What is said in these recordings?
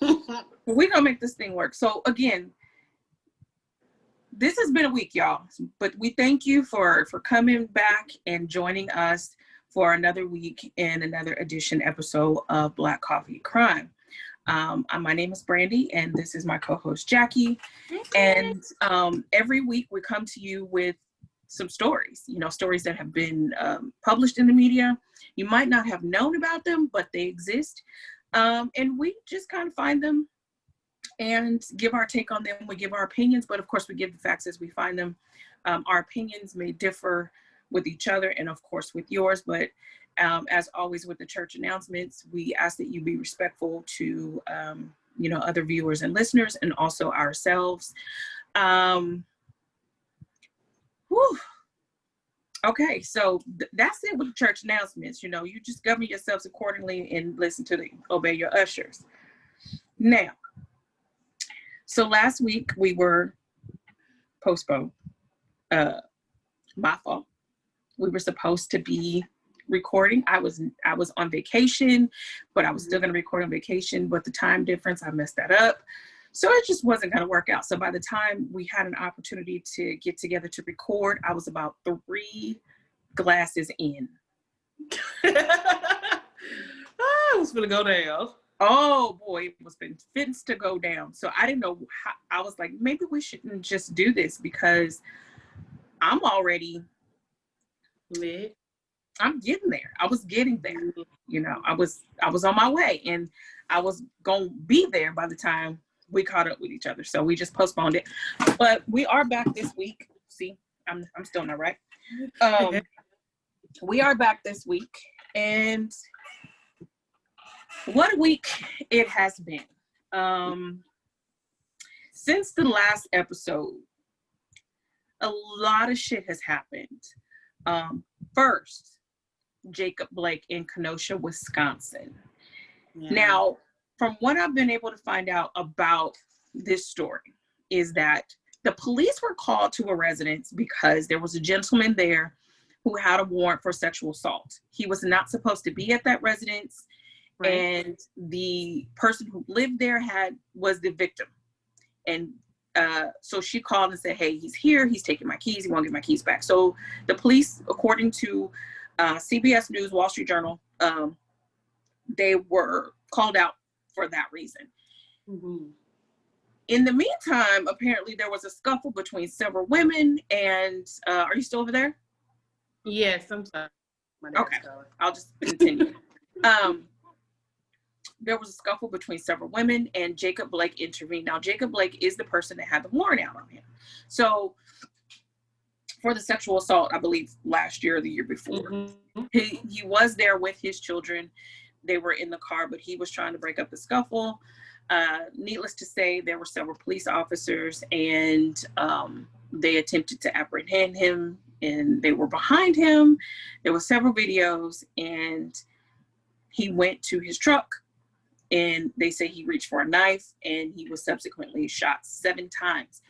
We're going to make this thing work. So again, this has been a week, y'all, but we thank you for coming back and joining us for another week and another episode of Black Coffee Crime. My name is Brandy, and this is my co-host Jackie. And every week we come to you with some stories, stories that have been published in the media. You might not have known about them, but they exist. And we just kind of find them and give our take on them. We give our opinions, but of course we give the facts as we find them. Our opinions may differ with each other and of course with yours, but as always with the church announcements, we ask that you be respectful to other viewers and listeners, and also ourselves. Okay, so that's it with the church announcements. You just govern yourselves accordingly and obey your ushers. Now, so last week we were postponed. My fault. We were supposed to be recording. I was on vacation, but I was still going to record on vacation. But the time difference, I messed that up. So it just wasn't going to work out. So by the time we had an opportunity to get together to record, I was about 3 glasses in. I was going to go down. Oh boy, it was been fits to go down. So I didn't know how. I was like, maybe we shouldn't just do this because I'm already lit. I'm getting there. I was getting there. I was on my way, and I was gonna be there by the time we caught up with each other. So we just postponed it. But we are back this week. See, I'm still not right. We are back this week, and what a week it has been. Since the last episode, a lot of shit has happened. First, Jacob Blake in Kenosha, Wisconsin. Yeah. Now, from what I've been able to find out about this story is that the police were called to a residence because there was a gentleman there who had a warrant for sexual assault. He was not supposed to be at that residence. Right. And the person who lived there was the victim. And so she called and said, hey, he's here. He's taking my keys. He won't get my keys back. So the police, according to CBS News, Wall Street Journal, they were called out for that reason. Mm-hmm. In the meantime, apparently there was a scuffle between several women. And are you still over there? Yes, I'm sorry. Okay, I'll just continue. There was a scuffle between several women, and Jacob Blake intervened. Now, Jacob Blake is the person that had the warrant out on him. So, for the sexual assault, I believe last year or the year before, mm-hmm. he was there with his children. They were in the car, but he was trying to break up the scuffle. Needless to say, there were several police officers, and they attempted to apprehend him, and they were behind him. There were several videos, and he went to his truck. And they say he reached for a knife, and he was subsequently shot 7 times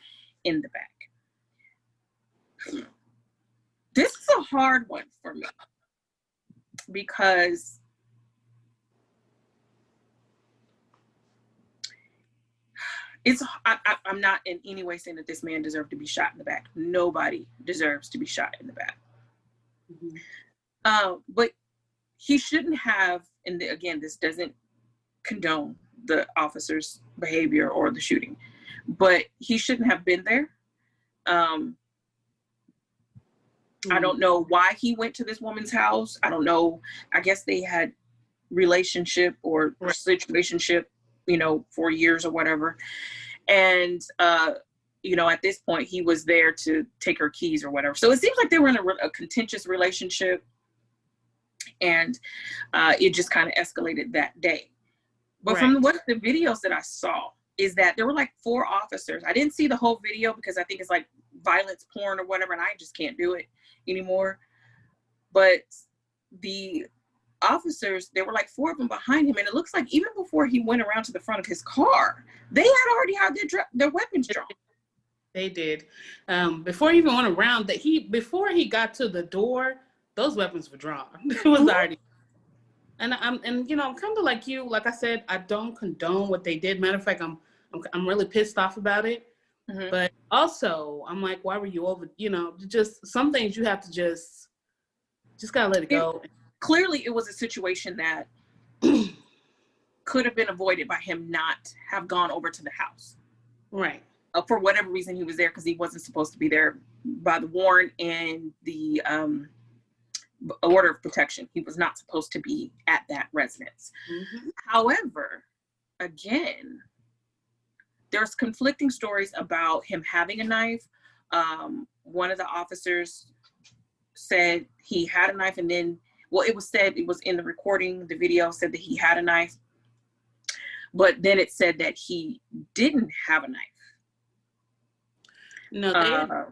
in the back. This is a hard one for me because I'm not in any way saying that this man deserved to be shot in the back. Nobody deserves to be shot in the back. Mm-hmm. But he shouldn't have, and again, this doesn't condone the officer's behavior or the shooting, but he shouldn't have been there. I don't know why he went to this woman's house. I don't know. I guess they had relationship or situationship, for years or whatever. And, at this point he was there to take her keys or whatever. So it seems like they were in a contentious relationship, and it just kind of escalated that day. But from what the videos that I saw is that there were like 4 officers. I didn't see the whole video because I think it's like violence porn or whatever, and I just can't do it anymore. But the officers, there were like 4 of them behind him, and it looks like even before he went around to the front of his car, they had already had their weapons drawn. They did. Before he even went around, before he got to the door, those weapons were drawn. It was already. And I'm kind of like you. Like I said, I don't condone what they did. Matter of fact, I'm really pissed off about it. Mm-hmm. But also, I'm like, why were you over? Just some things you have to just gotta let it go. Clearly, it was a situation that could have been avoided by him not have gone over to the house. Right. For whatever reason, he was there because he wasn't supposed to be there by the warrant and the order of protection. He was not supposed to be at that residence. Mm-hmm. However, again, there's conflicting stories about him having a knife. One of the officers said he had a knife, and then, well, it was in the recording, the video said that he had a knife, but then it said that he didn't have a knife. No,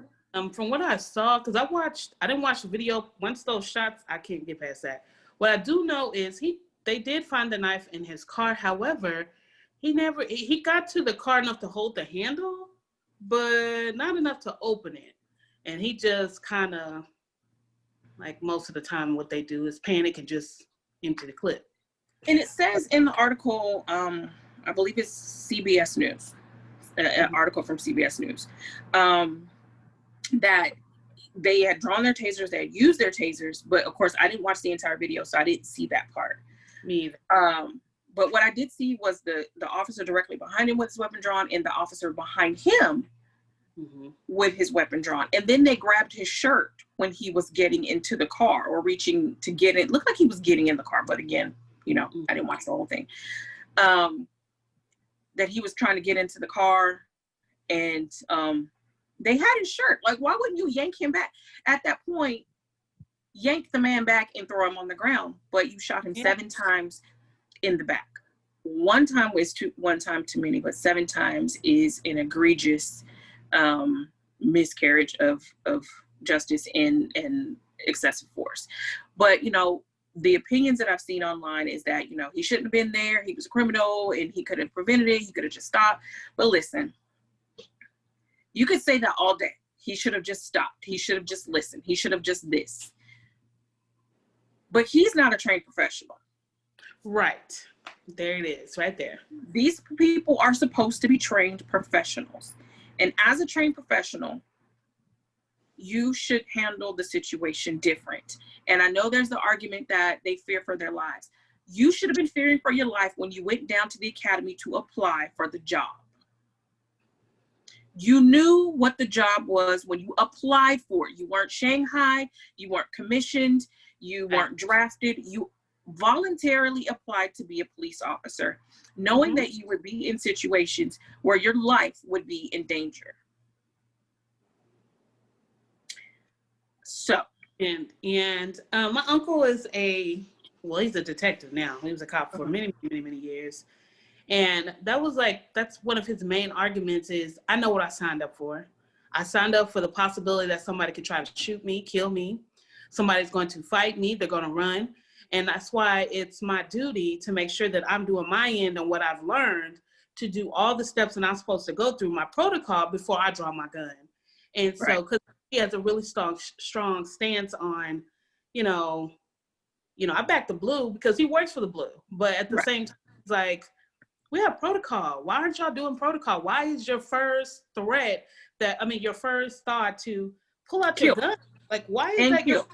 from what I saw, because I didn't watch the video. Once those shots, I can't get past that. What I do know is they did find the knife in his car. However, he got to the car enough to hold the handle, but not enough to open it. And he just kind of, like most of the time, what they do is panic and just empty the clip. And it says in the article, I believe it's CBS News, an article from CBS News, that they had drawn their tasers, they had used their tasers, but of course I didn't watch the entire video, so I didn't see that part. Me either. But what I did see was the officer directly behind him with his weapon drawn, and the officer behind him with his weapon drawn. And then they grabbed his shirt when he was getting into the car or reaching to get in. It looked like he was getting in the car, but again, I didn't watch the whole thing. That he was trying to get into the car, and they had his shirt. Like, why wouldn't you yank him back? At that point, yank the man back and throw him on the ground. But you shot him 7 times in the back. One time too many, but 7 times is an egregious miscarriage of justice and excessive force. But the opinions that I've seen online is that he shouldn't have been there. He was a criminal and he could have prevented it. He could have just stopped. But listen, you could say that all day. He should have just stopped. He should have just listened. He should have just this. But he's not a trained professional. Right. There it is, right there. These people are supposed to be trained professionals. And as a trained professional, you should handle the situation different. And I know there's the argument that they fear for their lives. You should have been fearing for your life when you went down to the academy to apply for the job. You knew what the job was when you applied for it. You weren't shanghaied, you weren't commissioned, you weren't drafted. You voluntarily applied to be a police officer, knowing that you would be in situations where your life would be in danger. So, and my uncle is he's a detective now. He was a cop for many, many, many years. And that's one of his main arguments is, I know what I signed up for. I signed up for the possibility that somebody could try to shoot me, kill me. Somebody's going to fight me. They're going to run. And that's why it's my duty to make sure that I'm doing my end on what I've learned to do all the steps that I'm supposed to go through, my protocol, before I draw my gun. And so, because he has a really strong stance on, I back the blue because he works for the blue. But at the same time, it's like, we have protocol. Why aren't y'all doing protocol? Why is your first your first thought to pull out your gun? Like, why is that kill?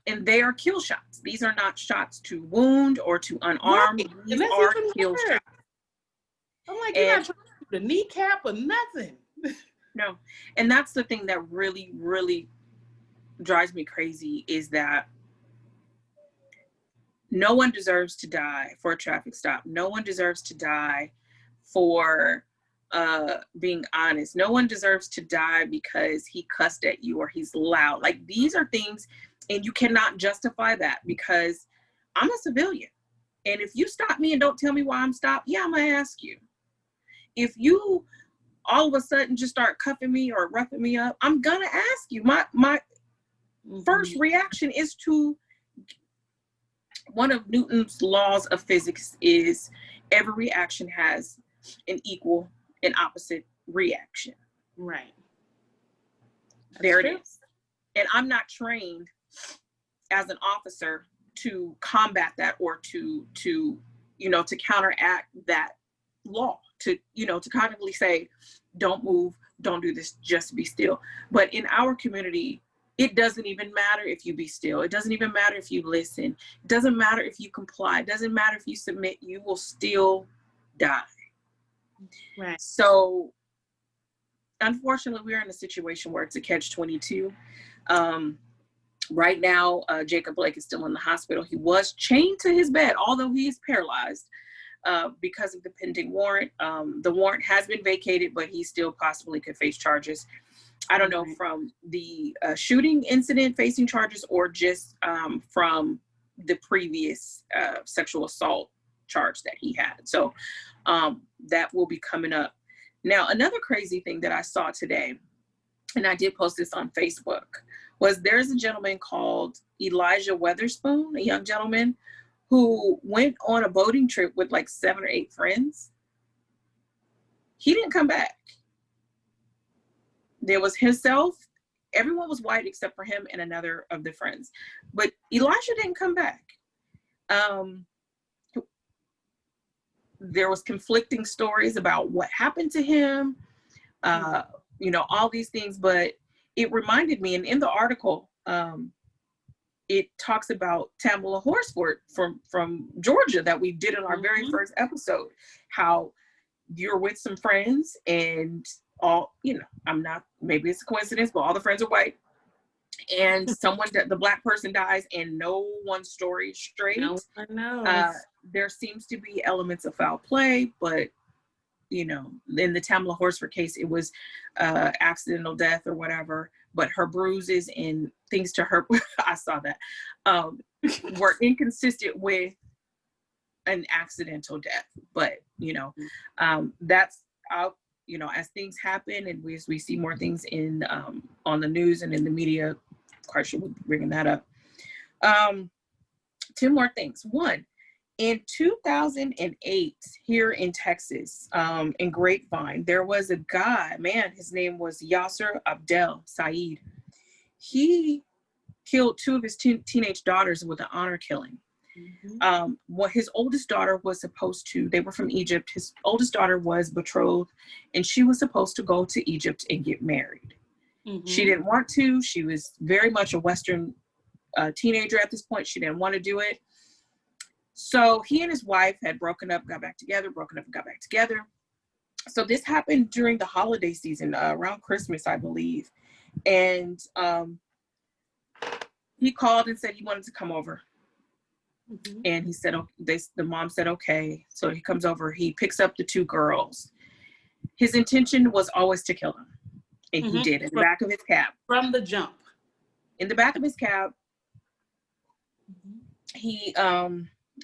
And they are kill shots. These are not shots to wound or to unarm. Right. These are kill shots. I'm like, you're not trying to do the kneecap or nothing. No. And that's the thing that really, really drives me crazy is that no one deserves to die for a traffic stop. No one deserves to die for being honest. No one deserves to die because he cussed at you or he's loud. Like, these are things, and you cannot justify that because I'm a civilian. And if you stop me and don't tell me why I'm stopped, I'm gonna ask you. If you all of a sudden just start cuffing me or roughing me up, I'm gonna ask you. My first reaction is to, one of Newton's laws of physics is every reaction has an equal and opposite reaction. Right. There it is. And I'm not trained as an officer to combat that, or to to counteract that law, to to constantly say, don't move, don't do this, just be still. But in our community, it doesn't even matter if you be still. It doesn't even matter if you listen. It doesn't matter if you comply. It doesn't matter if you submit. You will still die. Right. So unfortunately, we're in a situation where it's a catch-22. Right now, Jacob Blake is still in the hospital. He was chained to his bed, although he is paralyzed because of the pending warrant. The warrant has been vacated, but he still possibly could face charges. I don't know, from the shooting incident facing charges, or just from the previous sexual assault charge that he had. So that will be coming up. Now, another crazy thing that I saw today, and I did post this on Facebook, was there's a gentleman called Elijah Weatherspoon, a young gentleman who went on a boating trip with like 7 or 8 friends. He didn't come back. There was himself, everyone was white except for him and another of the friends. But Elijah didn't come back. There was conflicting stories about what happened to him, all these things, but it reminded me, and in the article, it talks about Tamala Horsford from Georgia that we did in our very first episode, how you're with some friends and all, maybe it's a coincidence, but all the friends are white, and the black person dies and no one's story is straight. No one knows. There seems to be elements of foul play, but in the Tamala Horsford case, it was accidental death or whatever, but her bruises and things to her, I saw that, were inconsistent with an accidental death. But, that's out, as things happen and we see more things on the news and in the media, quite sure we'll be bringing that up. 2 more things. One, in 2008, here in Texas, in Grapevine, there was a guy, his name was Yasser Abdel Saeed. He killed 2 of his teenage daughters with an honor killing. What his oldest daughter was supposed to, they were from Egypt. His oldest daughter was betrothed, and she was supposed to go to Egypt and get married. She didn't want to. She was very much a Western teenager at this point. She didn't want to do it. So he and his wife had broken up, got back together, broken up and got back together. So this happened during the holiday season, around Christmas, I believe. And he called and said he wanted to come over. And he said, the mom said, okay. So he comes over, he picks up the 2 girls. His intention was always to kill them. And he did, in the back of his cab. From the jump. In the back of his cab. He,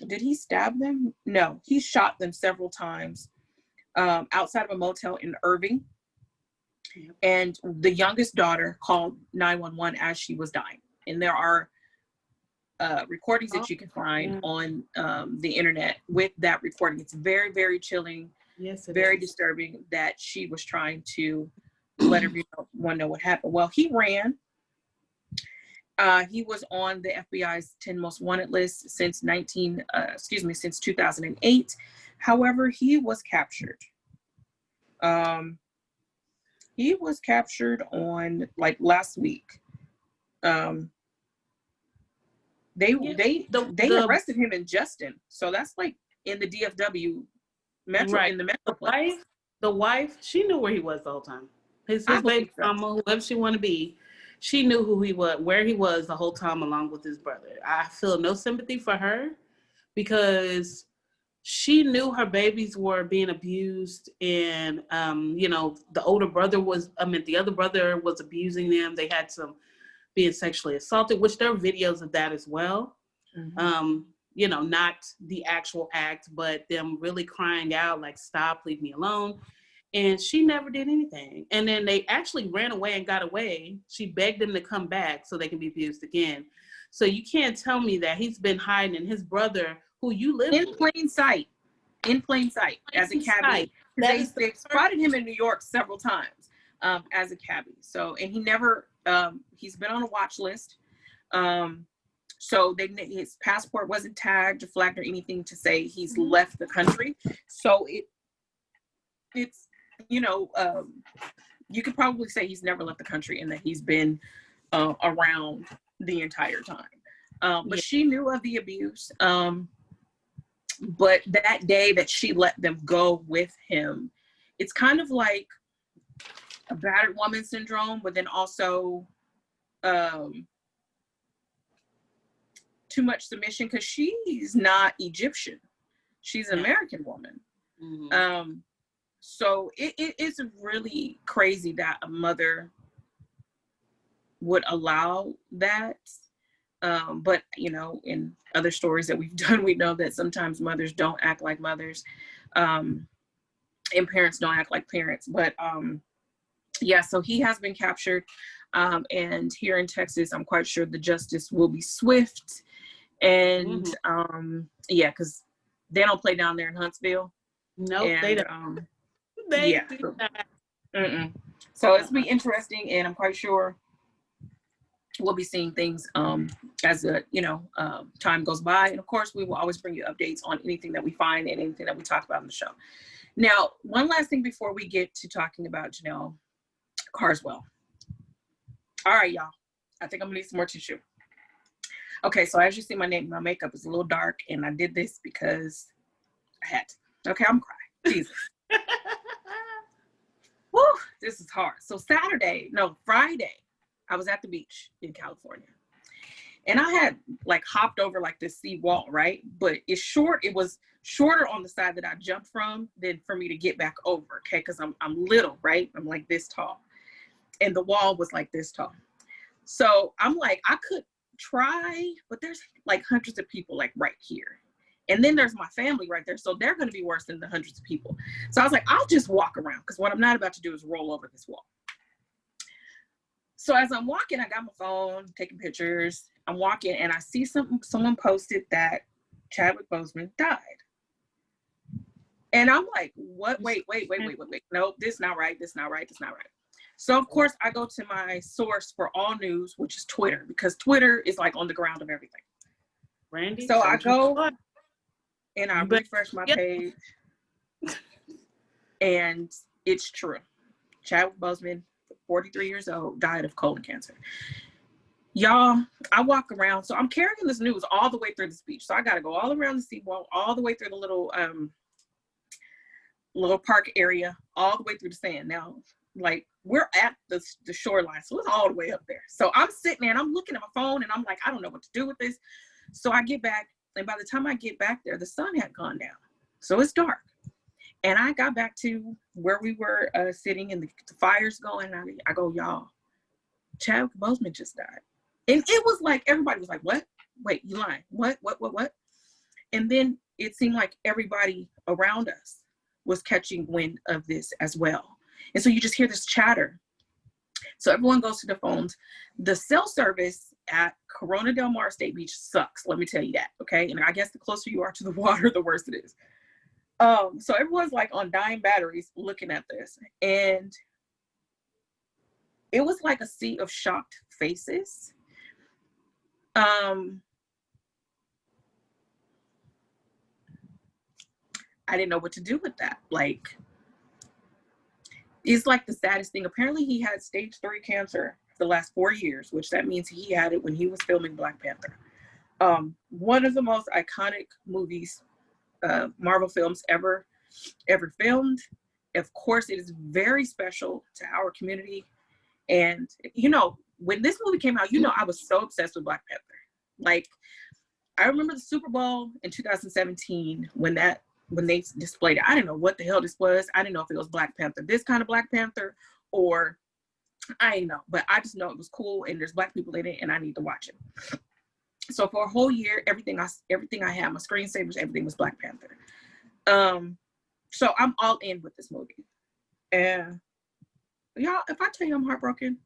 did he stab them? No, he shot them several times outside of a motel in Irving. And the youngest daughter called 911 as she was dying. And there are recordings that you can find on the internet with that recording. It's very, very chilling. Yes, very disturbing that she was trying to let everyone know what happened. Well, he ran. He was on the FBI's 10 most wanted list since 2008. However, he was captured. He was captured on last week. They arrested him in Justin, so that's in the DFW metro, right. In the metroplex. The wife, she knew where he was the whole time. His baby mama, whoever she want to be, she knew who he was, where he was the whole time, along with his brother. I feel no sympathy for her because she knew her babies were being abused, and the older brother the other brother was abusing them. They had some being sexually assaulted, which there are videos of that as well. Not the actual act, but them really crying out stop, leave me alone. And she never did anything. And then they actually ran away and got away. She begged them to come back so they can be abused again. So you can't tell me that he's been hiding, and his brother, who you live in plain sight, as a cabbie. They spotted him in New York several times as a cabbie. So, and he never, he's been on a watch list. So his passport wasn't tagged or flagged or anything to say he's left the country. So it's, you could probably say he's never left the country and that he's been around the entire time. But she knew of the abuse. But that day that she let them go with him, it's kind of like a battered woman syndrome, but then also too much submission, because she's not Egyptian. She's an American woman. Mm-hmm. So it's really crazy that a mother would allow that. But, in other stories that we've done, we know that sometimes mothers don't act like mothers, and parents don't act like parents. But so he has been captured. And here in Texas, I'm quite sure the justice will be swift. And because they don't play down there in Huntsville. No, they don't. Do not. So it's be interesting, and I'm quite sure we'll be seeing things as time goes by. And of course, we will always bring you updates on anything that we find and anything that we talk about on the show. Now, one last thing before we get to talking about Janelle Carwell. All right, y'all. I think I'm gonna need some more tissue. Okay, so as you see, my makeup is a little dark, and I did this because I had to. Okay, I'm crying. Jesus. Woo, this is hard. So Friday, I was at the beach in California, and I had hopped over this sea wall, right? But it was shorter on the side that I jumped from than for me to get back over. Okay, because I'm little, right? I'm like this tall, and the wall was like this tall. So I'm like, I could try, but there's hundreds of people right here, and then there's my family right there, so they're going to be worse than the hundreds of people. So I was like, I'll just walk around, because what I'm not about to do is roll over this wall. So as I'm walking, I got my phone, taking pictures. I'm walking, and I see someone posted that Chadwick Boseman died. And I'm like, what? Wait. Nope, this not right. So of course I go to my source for all news, which is Twitter, because Twitter is on the ground of everything. Randy. So I go and I refresh my page, and it's true. Chadwick Boseman, 43 years old, died of colon cancer. Y'all, I walk around, so I'm carrying this news all the way through the beach. So I got to go all around the seawall, all the way through the little park area, all the way through the sand. Now, we're at the shoreline, so it's all the way up there. So I'm sitting there and I'm looking at my phone, and I'm like, I don't know what to do with this. So I get back, and by the time I get back there, the sun had gone down. So it's dark. And I got back to where we were sitting, and the fire's going. I go, y'all, Chadwick Boseman just died. And it was everybody was like, what? Wait, you lying. What? And then it seemed like everybody around us was catching wind of this as well. And so you just hear this chatter. So everyone goes to the phones. The cell service at Corona Del Mar State Beach sucks. Let me tell you that. Okay. And I guess the closer you are to the water, the worse it is. So everyone's on dying batteries looking at this. And it was a sea of shocked faces. I didn't know what to do with that. It's the saddest thing. Apparently he had stage 3 cancer for the last 4 years, which that means he had it when he was filming Black Panther. One of the most iconic movies, Marvel films ever filmed. Of course, it is very special to our community. And, when this movie came out, I was so obsessed with Black Panther. I remember the Super Bowl in 2017 when they displayed it. I didn't know what the hell this was. I didn't know if it was Black Panther, this kind of Black Panther, or I didn't know. But I just know it was cool, and there's Black people in it, and I need to watch it. So for a whole year, everything I had, my screensavers, everything was Black Panther. So I'm all in with this movie. And y'all, if I tell you I'm heartbroken.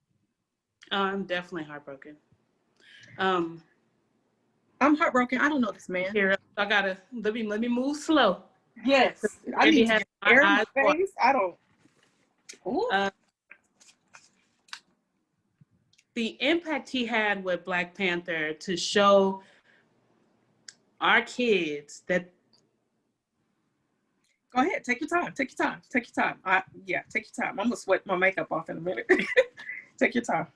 I'm definitely heartbroken. I'm heartbroken. I don't know this man. Here, I gotta let me move slow. Yes, I need to get air in my face. I don't. The impact he had with Black Panther to show our kids that. Go ahead, take your time. Take your time. Take your time. Take your time. I'm gonna sweat my makeup off in a minute. Take your time.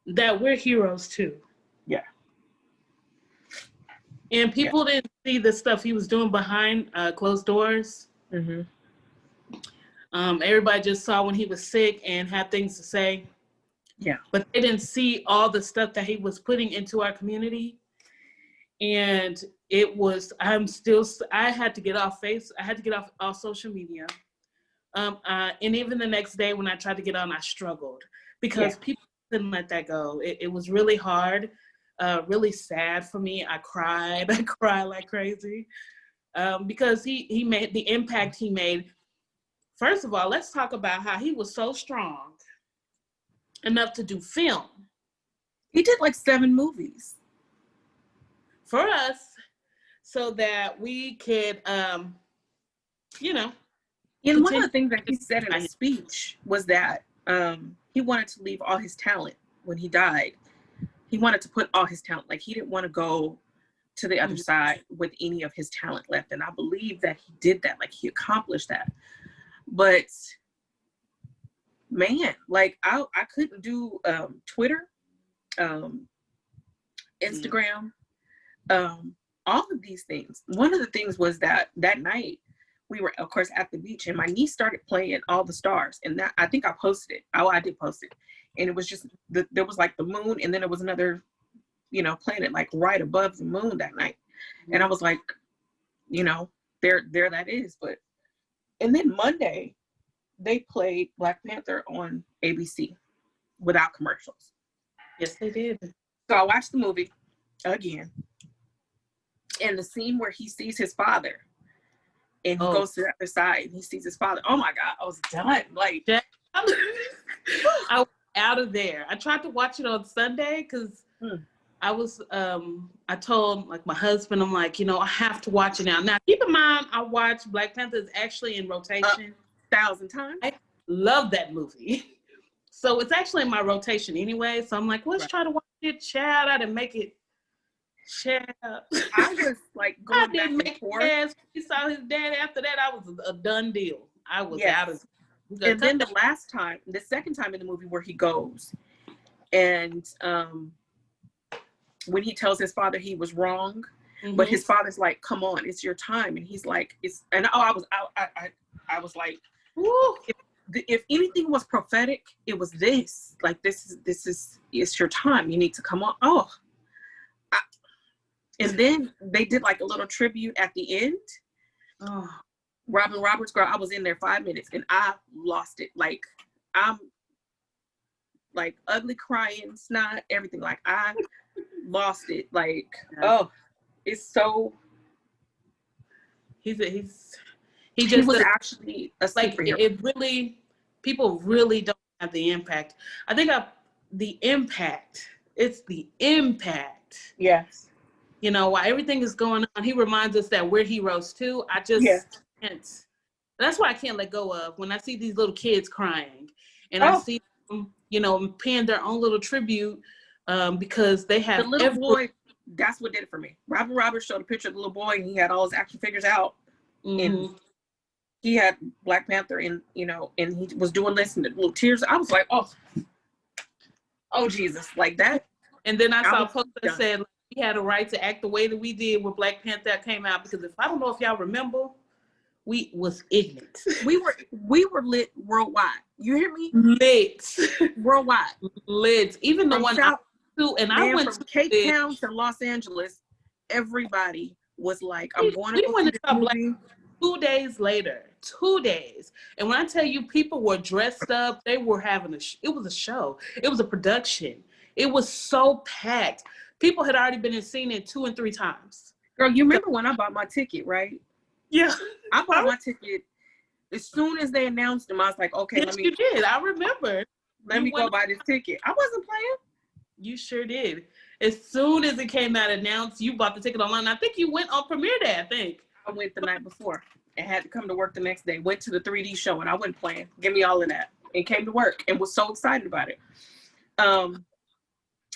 That we're heroes too. Yeah. And people didn't see the stuff he was doing behind closed doors. Mm-hmm. Everybody just saw when he was sick and had things to say. Yeah. But they didn't see all the stuff that he was putting into our community. And it was, I had to get off all social media. And even the next day when I tried to get on, I struggled because people couldn't let that go. It was really hard, really sad for me. I cried like crazy because he made the impact he made. First of all, let's talk about how he was so strong enough to do film. He did like 7 movies. For us, so that we could, you know. And one of the things that he said in his speech was that he wanted to leave all his talent when he died. He wanted to put all his talent, like he didn't want to go to the other side with any of his talent left. And I believe that he did that, like he accomplished that. But man, like I couldn't do Twitter, Instagram, all of these things. One of the things was that night we were, of course, at the beach, and my niece started playing All the Stars, and that I think I posted it. Oh, I did post it, and it was just there was like the moon, and then there was another, planet like right above the moon that night, and I was like, there that is. But and then Monday, they played Black Panther on ABC without commercials. Yes, they did. So I watched the movie again, and the scene where he sees his father. And he goes to the other side and he sees his father. Oh my God, I was done. Like, I was out of there. I tried to watch it on Sunday because I was, I told like my husband, I'm like, I have to watch it now. Now, keep in mind, I watched Black Panther is actually in rotation 1,000 times. I love that movie. So it's actually in my rotation anyway. So I'm like, let's try to watch it. Child, I didn't make it. Child. I was like going back and forth. He saw his dad after that. I was a done deal. I was out of it. And then the second time in the movie where he goes and when he tells his father he was wrong, but his father's like, come on, it's your time. And he's like, I was like, if anything was prophetic, it was this. Like, it's your time. You need to come on. And then they did like a little tribute at the end. Oh, Robin Roberts, girl, I was in there 5 minutes and I lost it. Like, I'm like ugly crying, snot, everything. Like, I lost it. Like, it's so. He was actually a superhero. Like it really, people really don't have the impact. I think the impact. It's the impact. Yes. While everything is going on, he reminds us that we're heroes too. I just can't. That's why I can't let go of when I see these little kids crying and I see them, paying their own little tribute because they have the little boy. That's what did it for me. Robin Roberts showed a picture of the little boy and he had all his action figures out, and he had Black Panther, and and he was doing this and the little tears. I was like, oh Jesus, like that. And then I saw a post that said, we had a right to act the way that we did when Black Panther came out, because I don't know if y'all remember, we was ignorant. We were lit worldwide. You hear me? Lit worldwide. Lit. Even the one I went from Cape Town to Los Angeles, everybody was like, "I'm going to go see this movie." 2 days later, 2 days, and when I tell you, people were dressed up. They were having it was a show. It was a production. It was so packed. People had already been seen it 2 and 3 times. Girl, you remember when I bought my ticket, right? Yeah. I bought my ticket as soon as they announced them. I was like, okay, yes, you did. I remember. Let me go buy this ticket. I wasn't playing. You sure did. As soon as it came out announced, you bought the ticket online. I think you went on premiere day, I think. I went the night before and had to come to work the next day. Went to the 3D show and I wasn't playing. Give me all of that. And came to work and was so excited about it.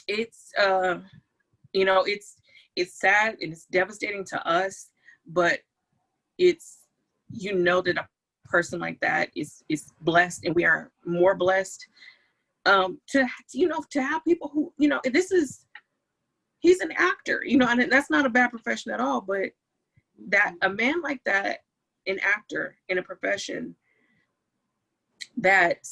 It's sad and it's devastating to us, but it's, you know, that a person like that is blessed, and we are more blessed to, you know, to have people who, you know, he's an actor, you know, and that's not a bad profession at all, but that a man like that, an actor in a profession that,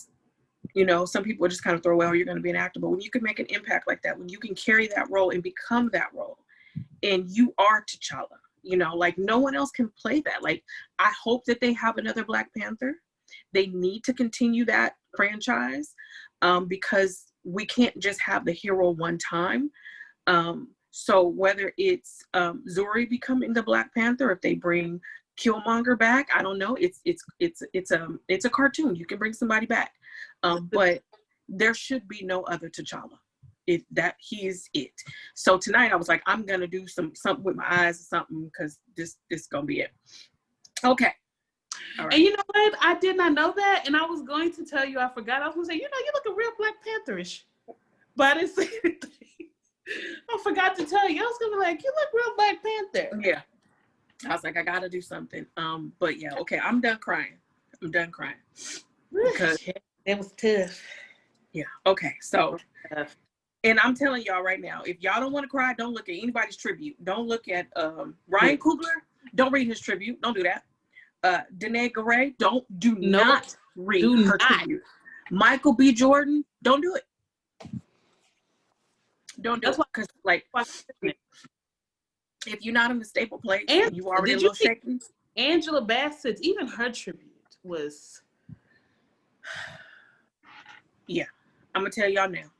you know, some people just kind of throw, well, you're going to be an actor, but when you can make an impact like that, when you can carry that role and become that role, and you are T'Challa, you know, like no one else can play that. Like, I hope that they have another Black Panther. They need to continue that franchise because we can't just have the hero one time. So whether it's Zuri becoming the Black Panther, if they bring Killmonger back, I don't know. It's a cartoon. You can bring somebody back, but there should be no other T'Challa. He's it. So tonight I was like, I'm gonna do something with my eyes or something, because this gonna be it. Okay. All right. And you know what? I did not know that, and I was going to tell you. I forgot. I was gonna say, you know, you look a real Black Pantherish, but I didn't say anything. I forgot to tell you. I was gonna be like, you look real Black Panther. Yeah. I was like, I gotta do something. But yeah, okay. I'm done crying. Because it was tough. Yeah. Okay. So. And I'm telling y'all right now, if y'all don't want to cry, don't look at anybody's tribute. Don't look at Ryan Coogler. Don't read his tribute. Don't do that. Danae Garay, do not read her tribute. Michael B. Jordan, don't do it. Don't do it. Because, like, if you're not in the staple place and you already a little shaky. Angela Bassett's, even her tribute was. Yeah. I'm going to tell y'all now.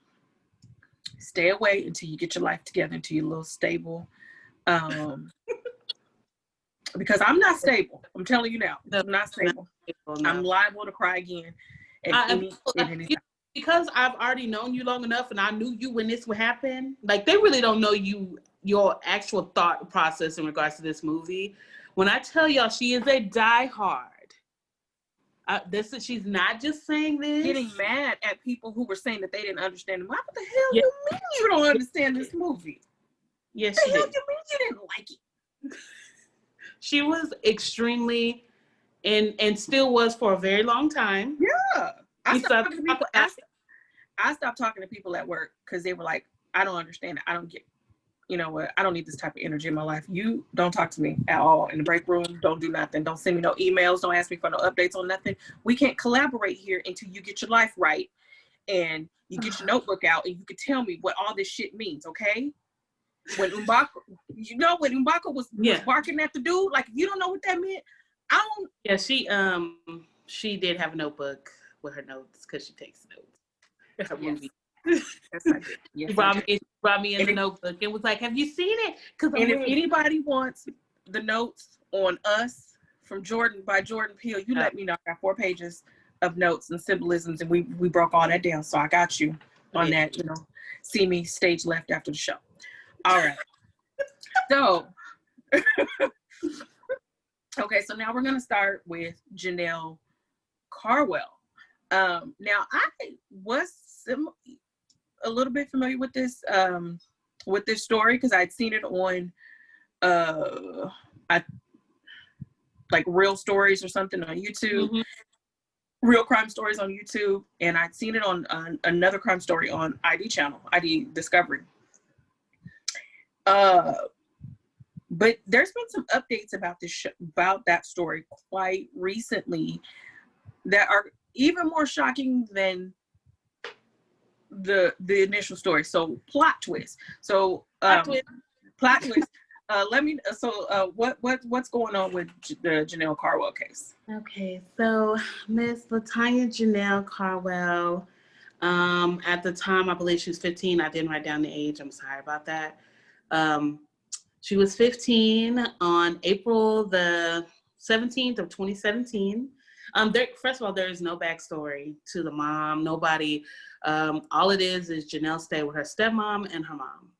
Stay away until you get your life together, until you're a little stable. Because I'm not stable. I'm telling you now. I'm not stable. No. I'm liable to cry again at any time. Because I've already known you long enough, and I knew you when this would happen. Like, they really don't know your actual thought process in regards to this movie. When I tell y'all she is a diehard, she's not just saying this. Getting mad at people who were saying that they didn't understand. What the hell you mean you don't understand this movie? Yes, what the hell you mean you didn't like it? She was extremely, and still was for a very long time. Yeah. I stopped talking to people at work because they were like, I don't understand it. I don't get, you know what? I don't need this type of energy in my life. You don't talk to me at all in the break room. Don't do nothing. Don't send me no emails. Don't ask me for no updates on nothing. We can't collaborate here until you get your life right and you get your notebook out and you can tell me what all this shit means, okay? When M'Baku was barking at the dude, like, if you don't know what that meant, I don't. Yeah, she did have a notebook with her notes because she takes notes. Her movie. Yes, I did. Yes, she brought me in the notebook and was like, have you seen it? And if anybody wants the notes on Us from Jordan Peele, you let me know. I got 4 pages of notes and symbolisms, and we broke all that down. So I got you on that, you know. See me stage left after the show. All right. So, okay, so now we're going to start with Janelle Carwell. Now, I was a little bit familiar with this story because I'd seen it on like Real Stories or something on YouTube. Mm-hmm. Real Crime Stories on YouTube, and I'd seen it on another crime story on ID Discovery. But there's been some updates about about that story quite recently that are even more shocking than the initial story. So plot twist. So plot twist. What's going on with the Janelle Carwell case? Okay, so Miss LaTanya Janelle Carwell, at the time I believe she was 15. I didn't write down the age. I'm sorry about that. She was 15 on April the 17th of 2017. First of all, there is no backstory to the mom. Nobody. All it is Janelle stayed with her stepmom and her mom.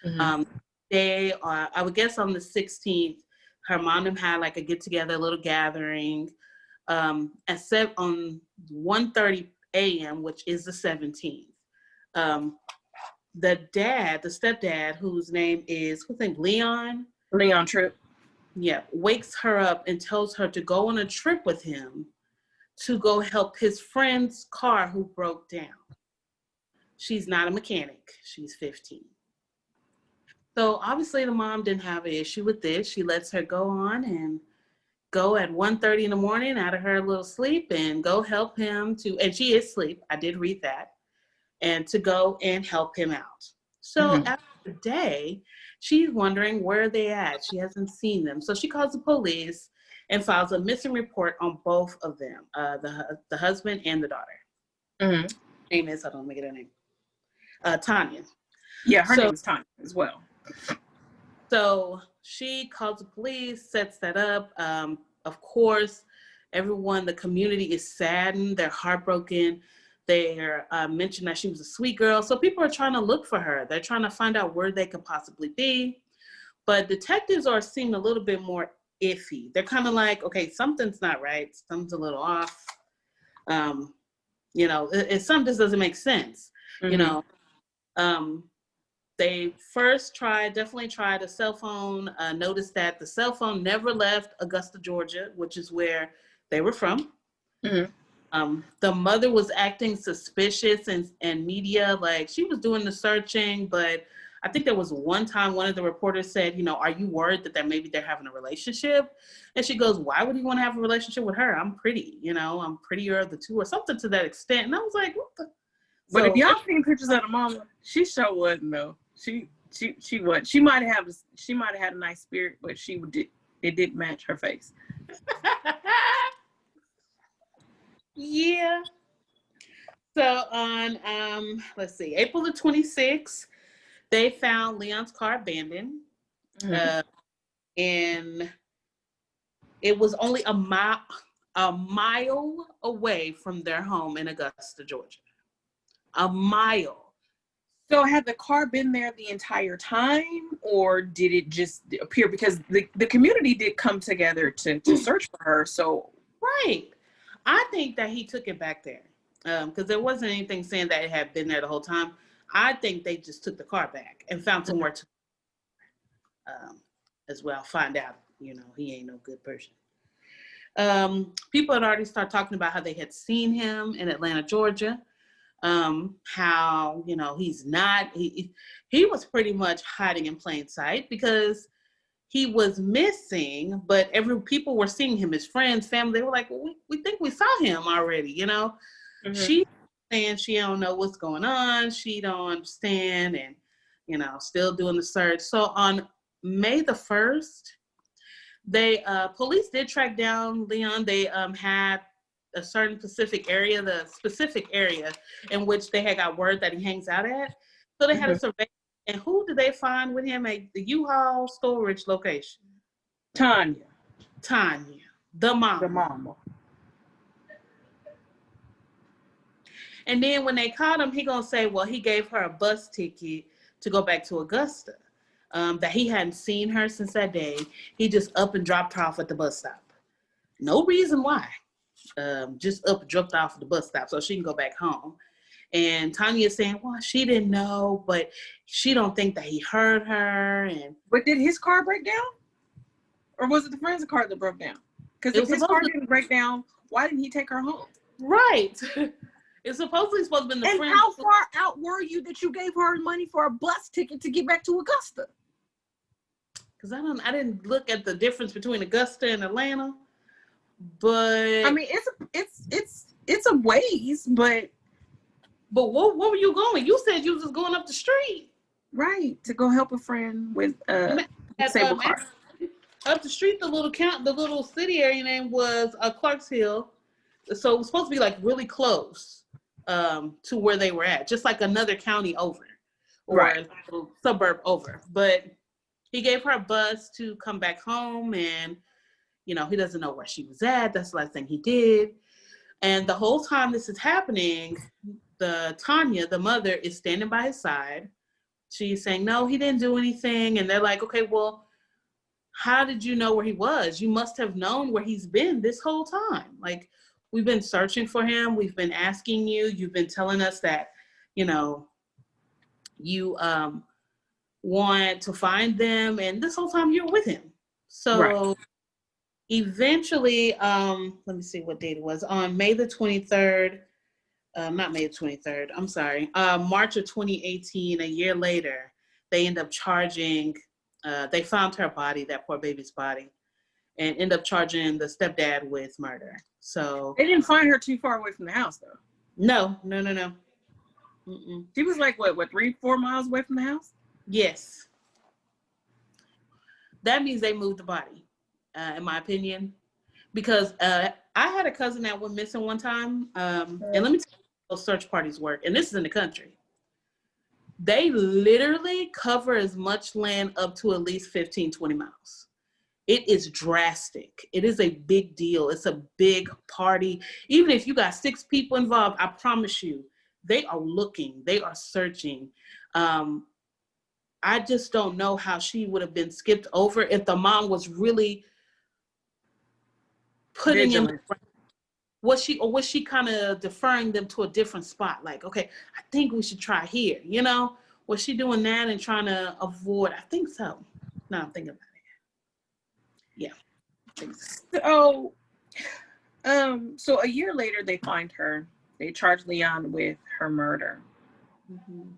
Mm-hmm. They are, I would guess on the 16th, her mom and had like a get together, a little gathering, on 1:30 a.m., which is the 17th. the stepdad, whose name is, what's his name, Leon Tripp. Yeah, wakes her up and tells her to go on a trip with him to go help his friend's car who broke down. She's not a mechanic. She's 15. So obviously the mom didn't have an issue with this. She lets her go on and go at 1:30 in the morning out of her little sleep and go help him to, and she is asleep. I did read that. And to go and help him out. So after the day, she's wondering where they at. She hasn't seen them. So she calls the police and files a missing report on both of them, the husband and the daughter. Name is, hold on, let me get her name. Tanya. Yeah, her name is Tanya as well. So she calls the police, sets that up. Of course, everyone, the community is saddened. They're heartbroken. They're mentioned that she was a sweet girl. So people are trying to look for her. They're trying to find out where they could possibly be. But detectives are seeming a little bit more iffy. They're kind of like, okay, something's not right. Something's a little off. You know, something just doesn't make sense. You know, they first definitely tried a cell phone, noticed that the cell phone never left Augusta, Georgia, which is where they were from. The mother was acting suspicious and media, like she was doing the searching, but I think there was one time one of the reporters said, you know, are you worried that maybe they're having a relationship? And she goes, why would he want to have a relationship with her? I'm pretty, you know, I'm prettier of the two, or something to that extent. And I was like, what the? But if y'all seen pictures of the mama, she sure wasn't though. She wasn't. She might have had a nice spirit, but it didn't match her face. Yeah. So on let's see, April the 26th, they found Leon's car abandoned. And it was only a mile away from their home in Augusta, Georgia. A mile. So had the car been there the entire time, or did it just appear? Because the community did come together to search for her. So right. I think that he took it back there because there wasn't anything saying that it had been there the whole time. I think they just took the car back and found somewhere to as well find out, you know, he ain't no good person. People had already started talking about how they had seen him in Atlanta, Georgia. How, you know, he was pretty much hiding in plain sight because he was missing, but people were seeing him, his friends, family. They were like, well, we think we saw him already, you know. She's saying she don't know what's going on. She don't understand, and, you know, still doing the search. So on May the 1st, police did track down Leon. They had a certain specific area in which they had got word that he hangs out at. So they had a survey. And who did they find with him at the U-Haul storage location? Tanya, the mom. The mama. And then when they caught him, he gonna say, well, he gave her a bus ticket to go back to Augusta. That he hadn't seen her since that day. He just up and dropped her off at the bus stop. No reason why. Just up and dropped off at the bus stop so she can go back home. And Tanya is saying, well, she didn't know, but she don't think that he heard her. But did his car break down? Or was it the friend's car that broke down? Because if his car didn't break down, why didn't he take her home? Right. It's supposed to have been the friend. And how far out were you that you gave her money for a bus ticket to get back to Augusta? Because I didn't look at the difference between Augusta and Atlanta. But I mean, it's a ways, but what were you going? You said you was just going up the street. Right, to go help a friend with a disabled car. Up the street, the little city area name was Clarksville. So it was supposed to be like really close to where they were at, just like another county over, or a suburb over. But he gave her a bus to come back home, and, you know, he doesn't know where she was at. That's the last thing he did. And the whole time this is happening, Tanya, the mother, is standing by his side. She's saying, no, he didn't do anything. And they're like, okay, well, how did you know where he was? You must have known where he's been this whole time. Like, we've been searching for him. We've been asking you. You've been telling us that, you know, You want to find them, and this whole time you're with him. So eventually, let me see what date it was. On May the 23rd, not May the 23rd, I'm sorry, March of 2018, a year later, they end up charging, they found her body, that poor baby's body, and end up charging the stepdad with murder. So they didn't find her too far away from the house, though. No. She was like, what, 3-4 miles away from the house? Yes. That means they moved the body, in my opinion, because I had a cousin that went missing one time, and let me tell you how those search parties work, and this is in the country. They literally cover as much land up to at least 15, 20 miles. It is drastic. It is a big deal. It's a big party. Even if you got 6 people involved, I promise you, they are looking, they are searching. I just don't know how she would have been skipped over if the mom was really putting him. Was she kind of deferring them to a different spot? Like, okay, I think we should try here. You know, was she doing that and trying to avoid? I think so. No, I'm thinking about it. Yeah. I think so. So a year later, they find her. They charge Leon with her murder. Mm-hmm.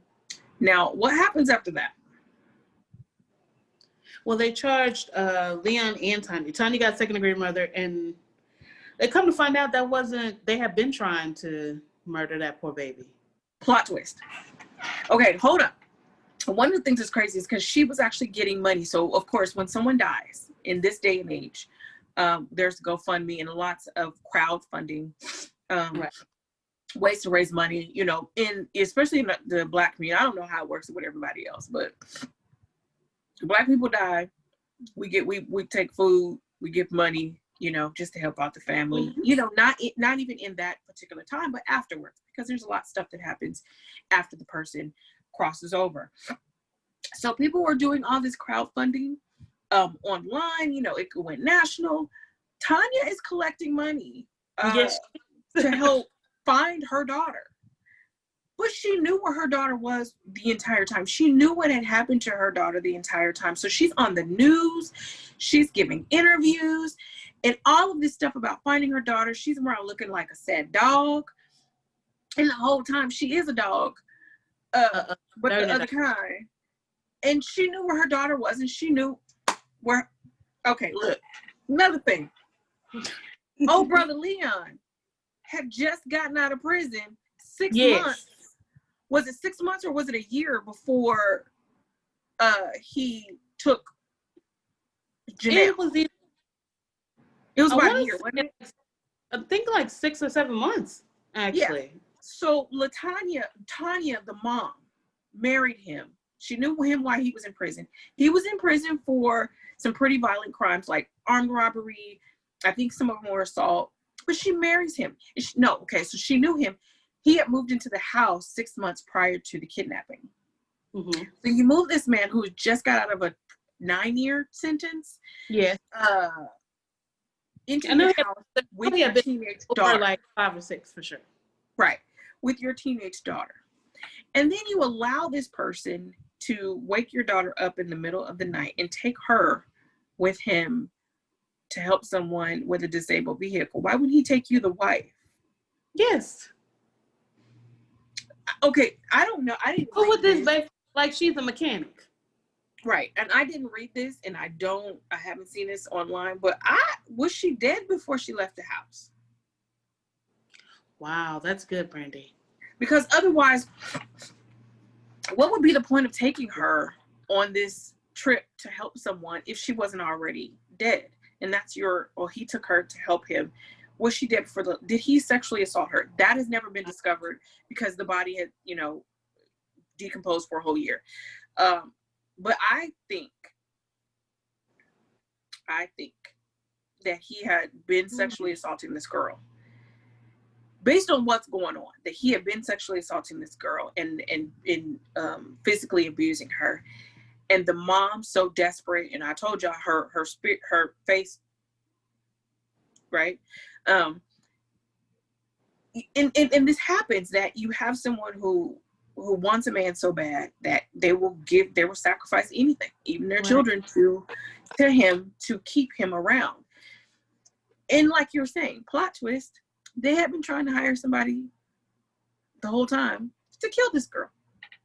Now, what happens after that? Well, they charged Leon and Tanya. Tanya got second-degree murder, and they come to find out they had been trying to murder that poor baby. Plot twist. Okay, hold up. One of the things that's crazy is because she was actually getting money. So, of course, when someone dies in this day and age, there's GoFundMe and lots of crowdfunding ways to raise money, you know, especially in the Black community. I don't know how it works with everybody else, but Black people die, we take food, we give money, you know, just to help out the family. Mm-hmm. You know, not even in that particular time, but afterwards, because there's a lot of stuff that happens after the person crosses over. So people were doing all this crowdfunding online. You know, it went national. Tanya is collecting money to help find her daughter. But she knew where her daughter was the entire time. She knew what had happened to her daughter the entire time. So she's on the news. She's giving interviews and all of this stuff about finding her daughter. She's around looking like a sad dog. And the whole time she is a dog, but the other kind. And she knew where her daughter was, and she knew where. Okay, look, another thing. Oh, brother Leon had just gotten out of prison 6 months. Was it 6 months or was it a year before he took Janelle? It was about a year, wasn't it? I think like 6 or 7 months, actually. Yeah. So Tanya, the mom, married him. She knew him while he was in prison. He was in prison for some pretty violent crimes like armed robbery. I think some of them were assault. But she marries him. So she knew him. He had moved into the house 6 months prior to the kidnapping. Mm-hmm. So you move this man who just got out of a 9-year sentence. Yes. Into the house with your teenage daughter. Like 5 or 6 for sure. Right. With your teenage daughter. And then you allow this person to wake your daughter up in the middle of the night and take her with him to help someone with a disabled vehicle. Why would he take you, the wife? Yes. Okay, I don't know. I didn't. Who would this be? Like she's a mechanic. Right. And I didn't read this, and I haven't seen this online, but was she dead before she left the house? Wow, that's good, Brandy. Because otherwise, what would be the point of taking her on this trip to help someone if she wasn't already dead? And he took her to help him. Was she dead did he sexually assault her? That has never been discovered because the body had, decomposed for a whole year. But I think that he had been sexually assaulting this girl. Based on what's going on, that he had been sexually assaulting this girl and physically abusing her. And the mom, so desperate, and I told y'all her face, right? And this happens, that you have someone who who wants a man so bad that they will sacrifice anything, even their Right. children, to him, to keep him around. And like you're saying, plot twist, they had been trying to hire somebody the whole time to kill this girl.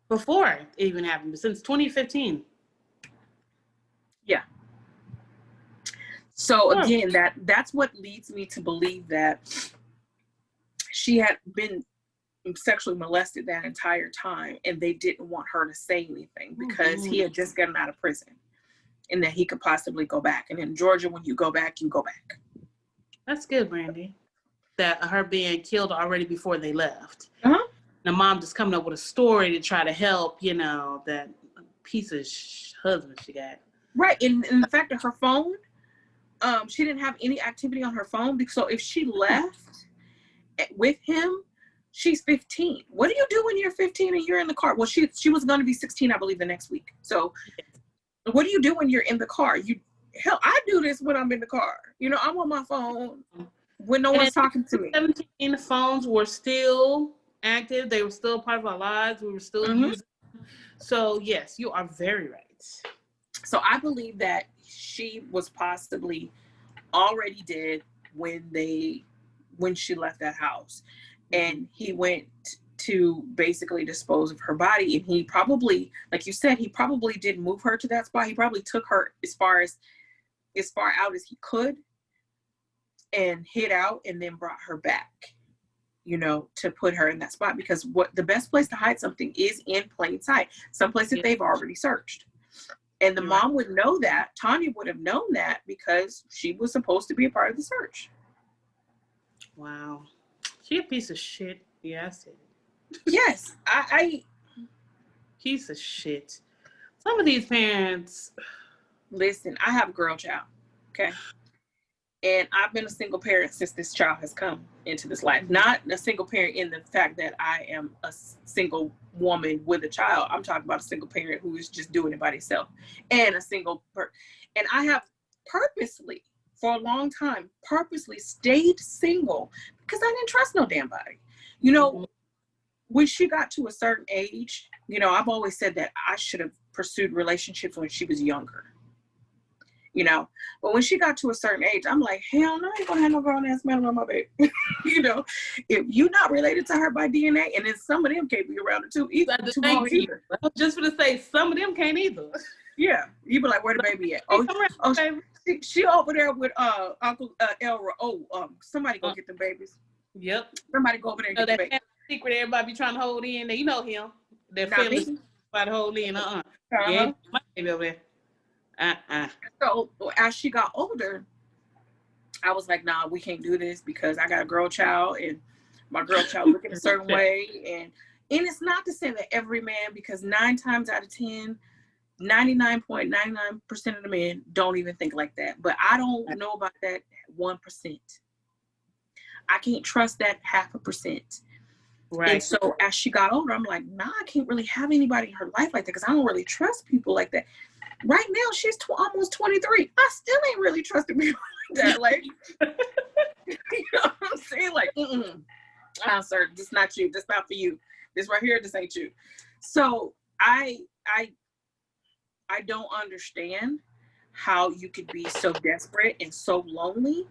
Before it even happened, since 2015. Yeah. So again, that's what leads me to believe that she had been sexually molested that entire time, and they didn't want her to say anything because he had just gotten out of prison and that he could possibly go back. And in Georgia, when you go back, you go back. That's good, Brandy. That her being killed already before they left. Uh-huh. The mom just coming up with a story to try to help, that piece of husband she got. Right. And the fact that her phone, she didn't have any activity on her phone. So if she left with him, she's 15. What do you do when you're 15 and you're in the car? Well, she was going to be 16, I believe, the next week. So what do you do when you're in the car? Hell, I do this when I'm in the car. I'm on my phone when no one's talking to me. 17, the phones were still active. They were still part of our lives. We were still using them. So yes, you are very right. So I believe that she was possibly already dead when she left that house, and he went to basically dispose of her body. And he probably, like you said, he probably didn't move her to that spot. He probably took her as far out as he could and hid out, and then brought her back, to put her in that spot, because the best place to hide something is in plain sight, someplace that they've already searched. And the mom would know that. Tanya would have known that because she was supposed to be a part of the search. Wow. She a piece of shit. Yeah, I said it. Yes. I piece of shit. Some of these parents. Listen, I have a girl child. Okay. And I've been a single parent since this child has come into this life. Not a single parent in the fact that I am a single woman with a child. I'm talking about a single parent who is just doing it by themselves. And a single person. And I have purposely, for a long time, stayed single because I didn't trust no damn body. When she got to a certain age, I've always said that I should have pursued relationships when she was younger. But when she got to a certain age, I'm like, hell no, I ain't gonna have no grown ass man around my baby. If you're not related to her by DNA, and then some of them can't be around her too either. Too long either. I was just gonna say some of them can't either. Yeah, you be like, where the baby at? She over there with Uncle Elra. Somebody go get them babies. Yep. Somebody go over there and get the baby. Secret everybody be trying to hold in. You know him. They're family try to hold in. Yeah, my baby over there. So as she got older, I was like, nah, we can't do this because I got a girl child and my girl child looking a certain way. And it's not to say that every man, because 9 times out of 10, 99.99% of the men don't even think like that. But I don't know about that 1%. I can't trust that 0.5%. Right. And so as she got older, I'm like, nah, I can't really have anybody in her life like that because I don't really trust people like that. Right now, she's almost 23. I still ain't really trusting people like that. Like, you know what I'm saying? Like, sir, this is not you. This not for you. This right here, this ain't you. So I don't understand how you could be so desperate and so lonely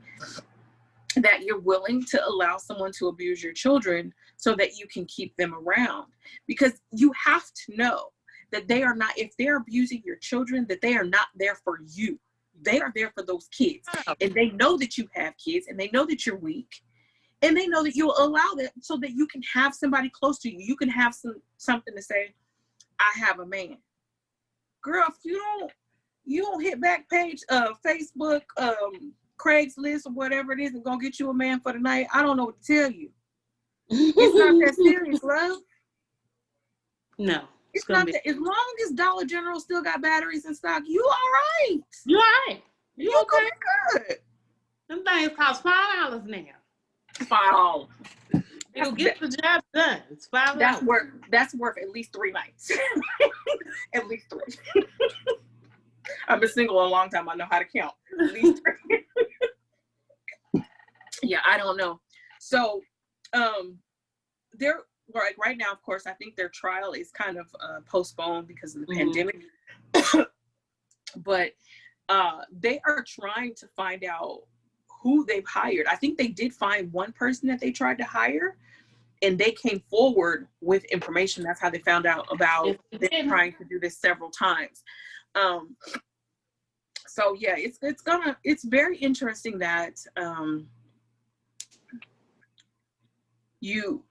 that you're willing to allow someone to abuse your children so that you can keep them around. Because you have to know that they are not, if they're abusing your children, that they are not there for you. They are there for those kids. And they know that you have kids and they know that you're weak. And they know that you'll allow that so that you can have somebody close to you. You can have something to say, I have a man. Girl, if you don't hit back page, Facebook, Craigslist or whatever it is and go get you a man for the night, I don't know what to tell you. It's not that serious, love. No. It's not that, as long as Dollar General still got batteries in stock, you all right. You all right. You okay? Good. Them things cost $5 now. $5. It'll get the job done. It's $5. That's worth at least 3 nights. At least 3. I've been single a long time. I know how to count. At least 3. Yeah, I don't know. So, right now, of course, I think their trial is kind of postponed because of the Mm-hmm. pandemic. But they are trying to find out who they've hired. I think they did find one person that they tried to hire, and they came forward with information. That's how they found out about them trying to do this several times. So yeah, it's very interesting that you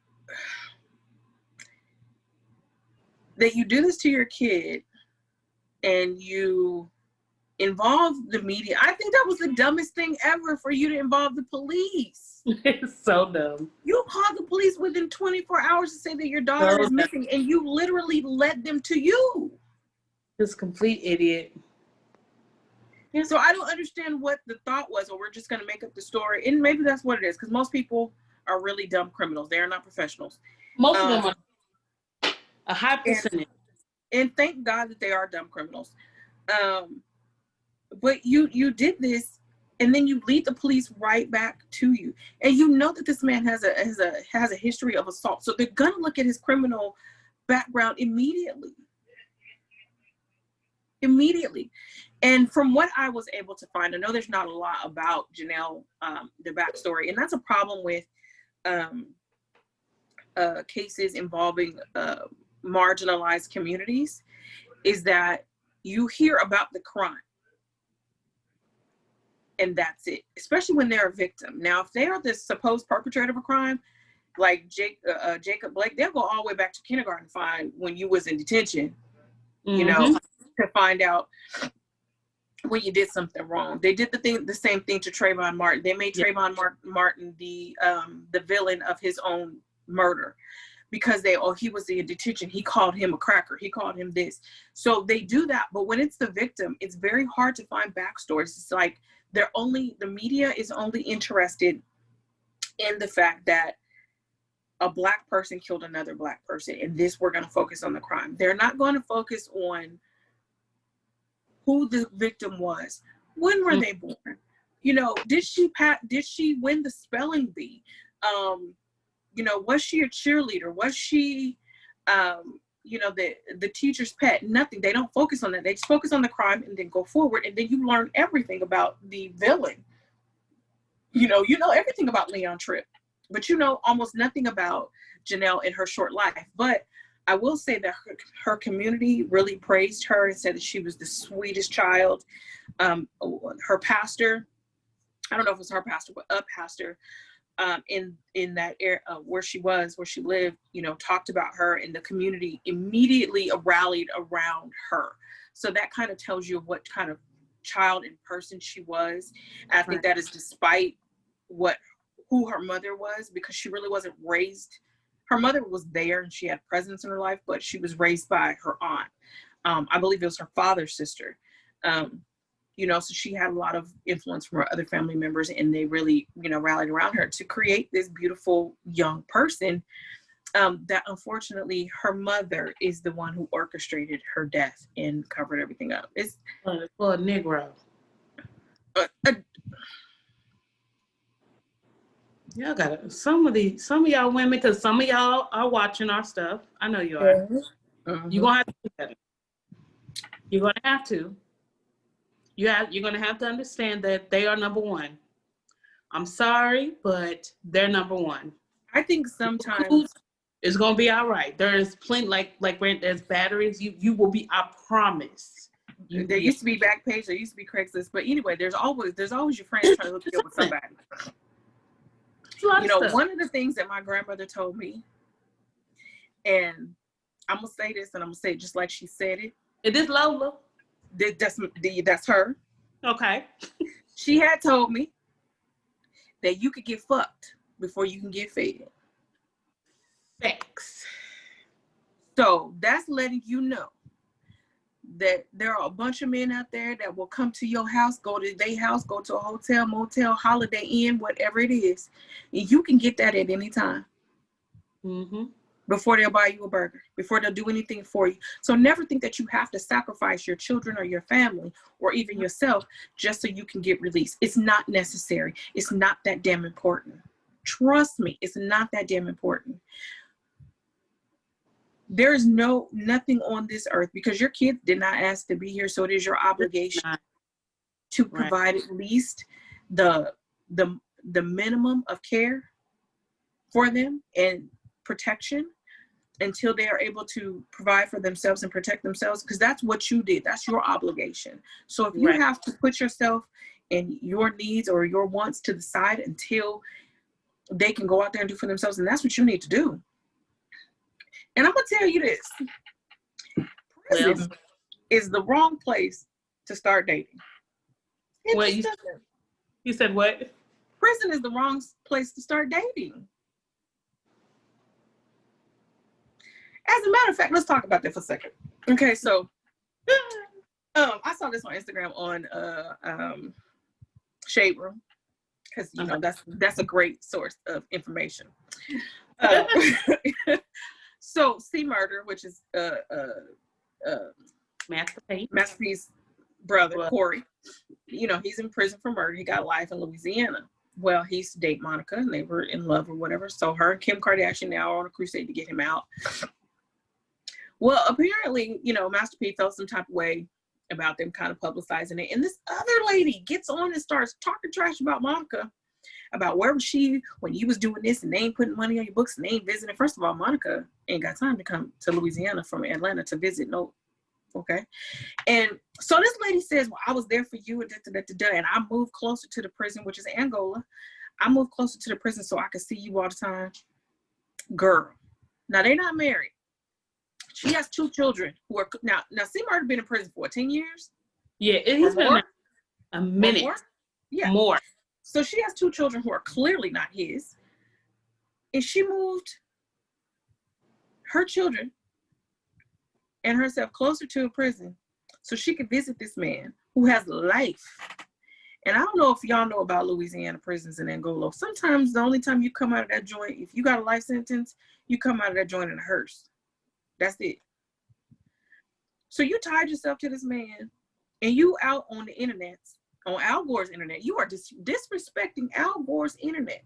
do this to your kid and you involve the media. I think that was the dumbest thing ever, for you to involve the police. It's so dumb. You called the police within 24 hours to say that your daughter is missing, and you literally led them to you. This complete idiot. Yeah, so I don't understand what the thought was, or we're just going to make up the story. And maybe that's what it is, because most people are really dumb criminals. They are not professionals. Most of them are a high percentage. And thank God that they are dumb criminals. But you did this, and then you lead the police right back to you, and you know that this man has a history of assault, so they're gonna look at his criminal background immediately. And from what I was able to find, I know there's not a lot about Janelle, the backstory, and that's a problem with cases involving marginalized communities, is that you hear about the crime and that's it, especially when they're a victim. Now, if they are the supposed perpetrator of a crime, like Jacob Blake, they'll go all the way back to kindergarten to find when you was in detention, you know, to find out when you did something wrong. They did the same thing to Trayvon Martin. They made Trayvon Martin the villain of his own murder, because he was in detention. He called him a cracker. He called him this. So they do that. But when it's the victim, it's very hard to find backstories. It's like the media is only interested in the fact that a Black person killed another Black person, and we're going to focus on the crime. They're not going to focus on who the victim was. When were they born? You know, did she win the spelling bee? You know, was she a cheerleader? Was she, you know, the teacher's pet? Nothing. They don't focus on that. They just focus on the crime and then go forward. And then you learn everything about the villain. You know everything about Leon Tripp, but you know almost nothing about Janelle in her short life. But I will say that her community really praised her and said that she was the sweetest child. Her pastor, I don't know if it was her pastor, but a pastor, in that area where she lived, you know, talked about her, and the community immediately rallied around her. So that kind of tells you what kind of child and person she was. And I think that is despite who her mother was, because she really wasn't raised. Her mother was there and she had presence in her life, but she was raised by her aunt. I believe it was her father's sister. You know, so she had a lot of influence from her other family members, and they really, you know, rallied around her to create this beautiful young person that unfortunately her mother is the one who orchestrated her death and covered everything up. It's for a Negro. Y'all got it. Some of y'all women, because some of y'all are watching our stuff. I know you are. Mm-hmm. You're gonna have to do better. You're gonna have to. You're gonna have to understand that they are number one. I'm sorry, but they're number one. I think sometimes it's gonna be all right. There's plenty, like there's batteries. You will be. I promise. There used to be Backpage. There used to be Craigslist. But anyway, there's always your friends trying to hook you up with somebody. You know, one of the things that my grandmother told me, and I'm gonna say this, and I'm gonna say it just like she said it. Is this Lola? That's her. Okay. She had told me that you could get fucked before you can get fed. Facts. So that's letting you know that there are a bunch of men out there that will come to your house, go to their house, go to a hotel, motel, Holiday Inn, whatever it is. And you can get that at any time. Mm-hmm. Before they'll buy you a burger, before they'll do anything for you. So never think that you have to sacrifice your children or your family or even yourself just so you can get released. It's not necessary. It's not that damn important. Trust me, it's not that damn important. There is nothing on this earth, because your kids did not ask to be here. So it is your obligation to provide at least the minimum of care for them and protection until they are able to provide for themselves and protect themselves, because that's what you did. That's your obligation. So if you have to put yourself and your needs or your wants to the side until they can go out there and do for themselves, and that's what you need to do. And I'm gonna tell you this: prison is the wrong place to start dating. You said what? Prison is the wrong place to start dating. As a matter of fact, let's talk about that for a second. Okay, so I saw this on Instagram on Shade Room, because you know that's a great source of information. So C Murder, which is Master P's brother, Corey, you know, he's in prison for murder. He got life in Louisiana. Well, he used to date Monica and they were in love or whatever. So her and Kim Kardashian now are on a crusade to get him out. Well, apparently, you know, Master P felt some type of way about them kind of publicizing it. And this other lady gets on and starts talking trash about Monica, about where was she when you was doing this, and they ain't putting money on your books and they ain't visiting. First of all, Monica ain't got time to come to Louisiana from Atlanta to visit. No. Okay. And so this lady says, well, I was there for you, and I moved closer to the prison, which is Angola. I moved closer to the prison so I could see you all the time. Girl. Now they're not married. She has 2 children who are now C Murder been in prison for 10 years. Yeah, he's been a minute. More? Yeah. More. So she has 2 children who are clearly not his. And she moved her children and herself closer to a prison so she could visit this man who has life. And I don't know if y'all know about Louisiana prisons in Angola. Sometimes the only time you come out of that joint, if you got a life sentence, you come out of that joint in a hearse. That's it. So you tied yourself to this man and you out on the internet, on Al Gore's internet. You are disrespecting Al Gore's internet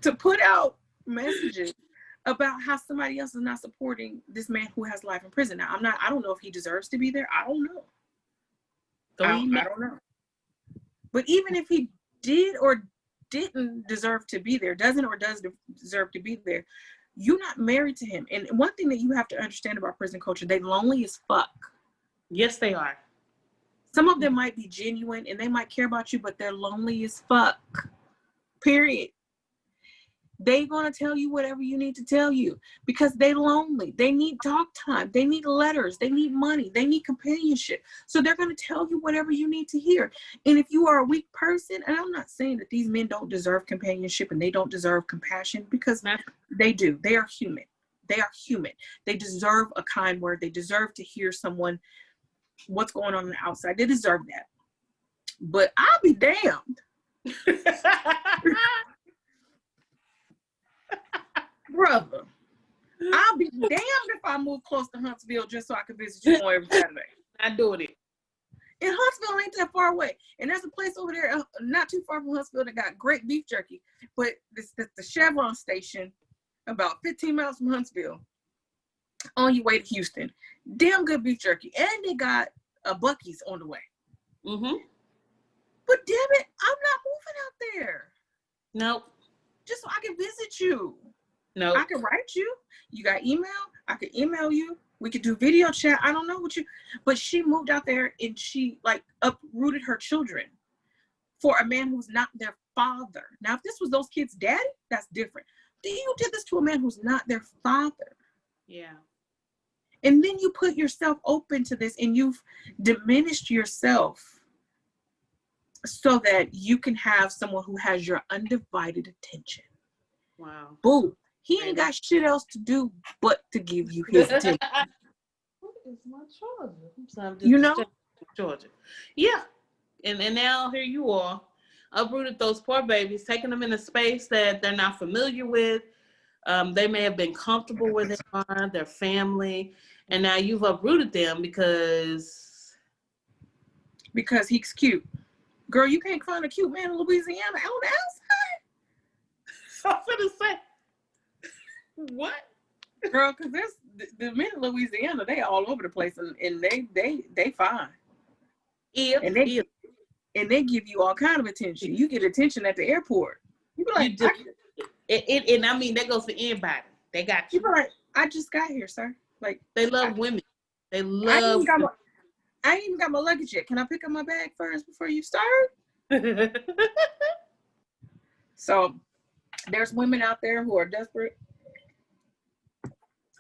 to put out messages about how somebody else is not supporting this man who has life in prison. Now, I don't know if he deserves to be there. I don't know. I don't know. But even if he did or didn't deserve to be there, does deserve to be there, you're not married to him. And one thing that you have to understand about prison culture, they lonely as fuck. Yes, they are. Some of them might be genuine and they might care about you, but they're lonely as fuck. Period. They're going to tell you whatever you need to tell you because they're lonely. They need talk time. They need letters. They need money. They need companionship. So they're going to tell you whatever you need to hear. And if you are a weak person, and I'm not saying that these men don't deserve companionship and they don't deserve compassion, because they do. They are human. They are human. They deserve a kind word. They deserve to hear someone, what's going on the outside. They deserve that. But I'll be damned. Brother, I'll be damned if I move close to Huntsville just so I can visit you more every Saturday. Not doing it. And Huntsville ain't that far away. And there's a place over there not too far from Huntsville that got great beef jerky. But it's the Chevron station about 15 miles from Huntsville on your way to Houston. Damn good beef jerky. And they got a Buc-ee's on the way. Mm-hmm. But damn it, I'm not moving out there. Nope. Just so I can visit you. No, I can write you. You got email. I could email you. We could do video chat. I don't know what you, but she moved out there and she like uprooted her children for a man who's not their father. Now, if this was those kids' daddy, that's different. You did this to a man who's not their father. Yeah. And then you put yourself open to this and you've diminished yourself so that you can have someone who has your undivided attention. Wow. Boom. He ain't got shit else to do but to give you his attention. What is my charger? You know? Georgia. Yeah. And now here you are, uprooted those poor babies, taking them in a space that they're not familiar with. They may have been comfortable where they are, their family, and now you've uprooted them because he's cute. Girl, you can't find a cute man in Louisiana on the outside. I'm gonna say. What? Girl, because the men in Louisiana, they all over the place, and they fine. And they give you all kind of attention. You get attention at the airport. You be like, and I mean that goes for anybody. They got you. You be like, I just got here, sir. Like they love women. They love. I ain't even got my luggage yet. Can I pick up my bag first before you start? So there's women out there who are desperate.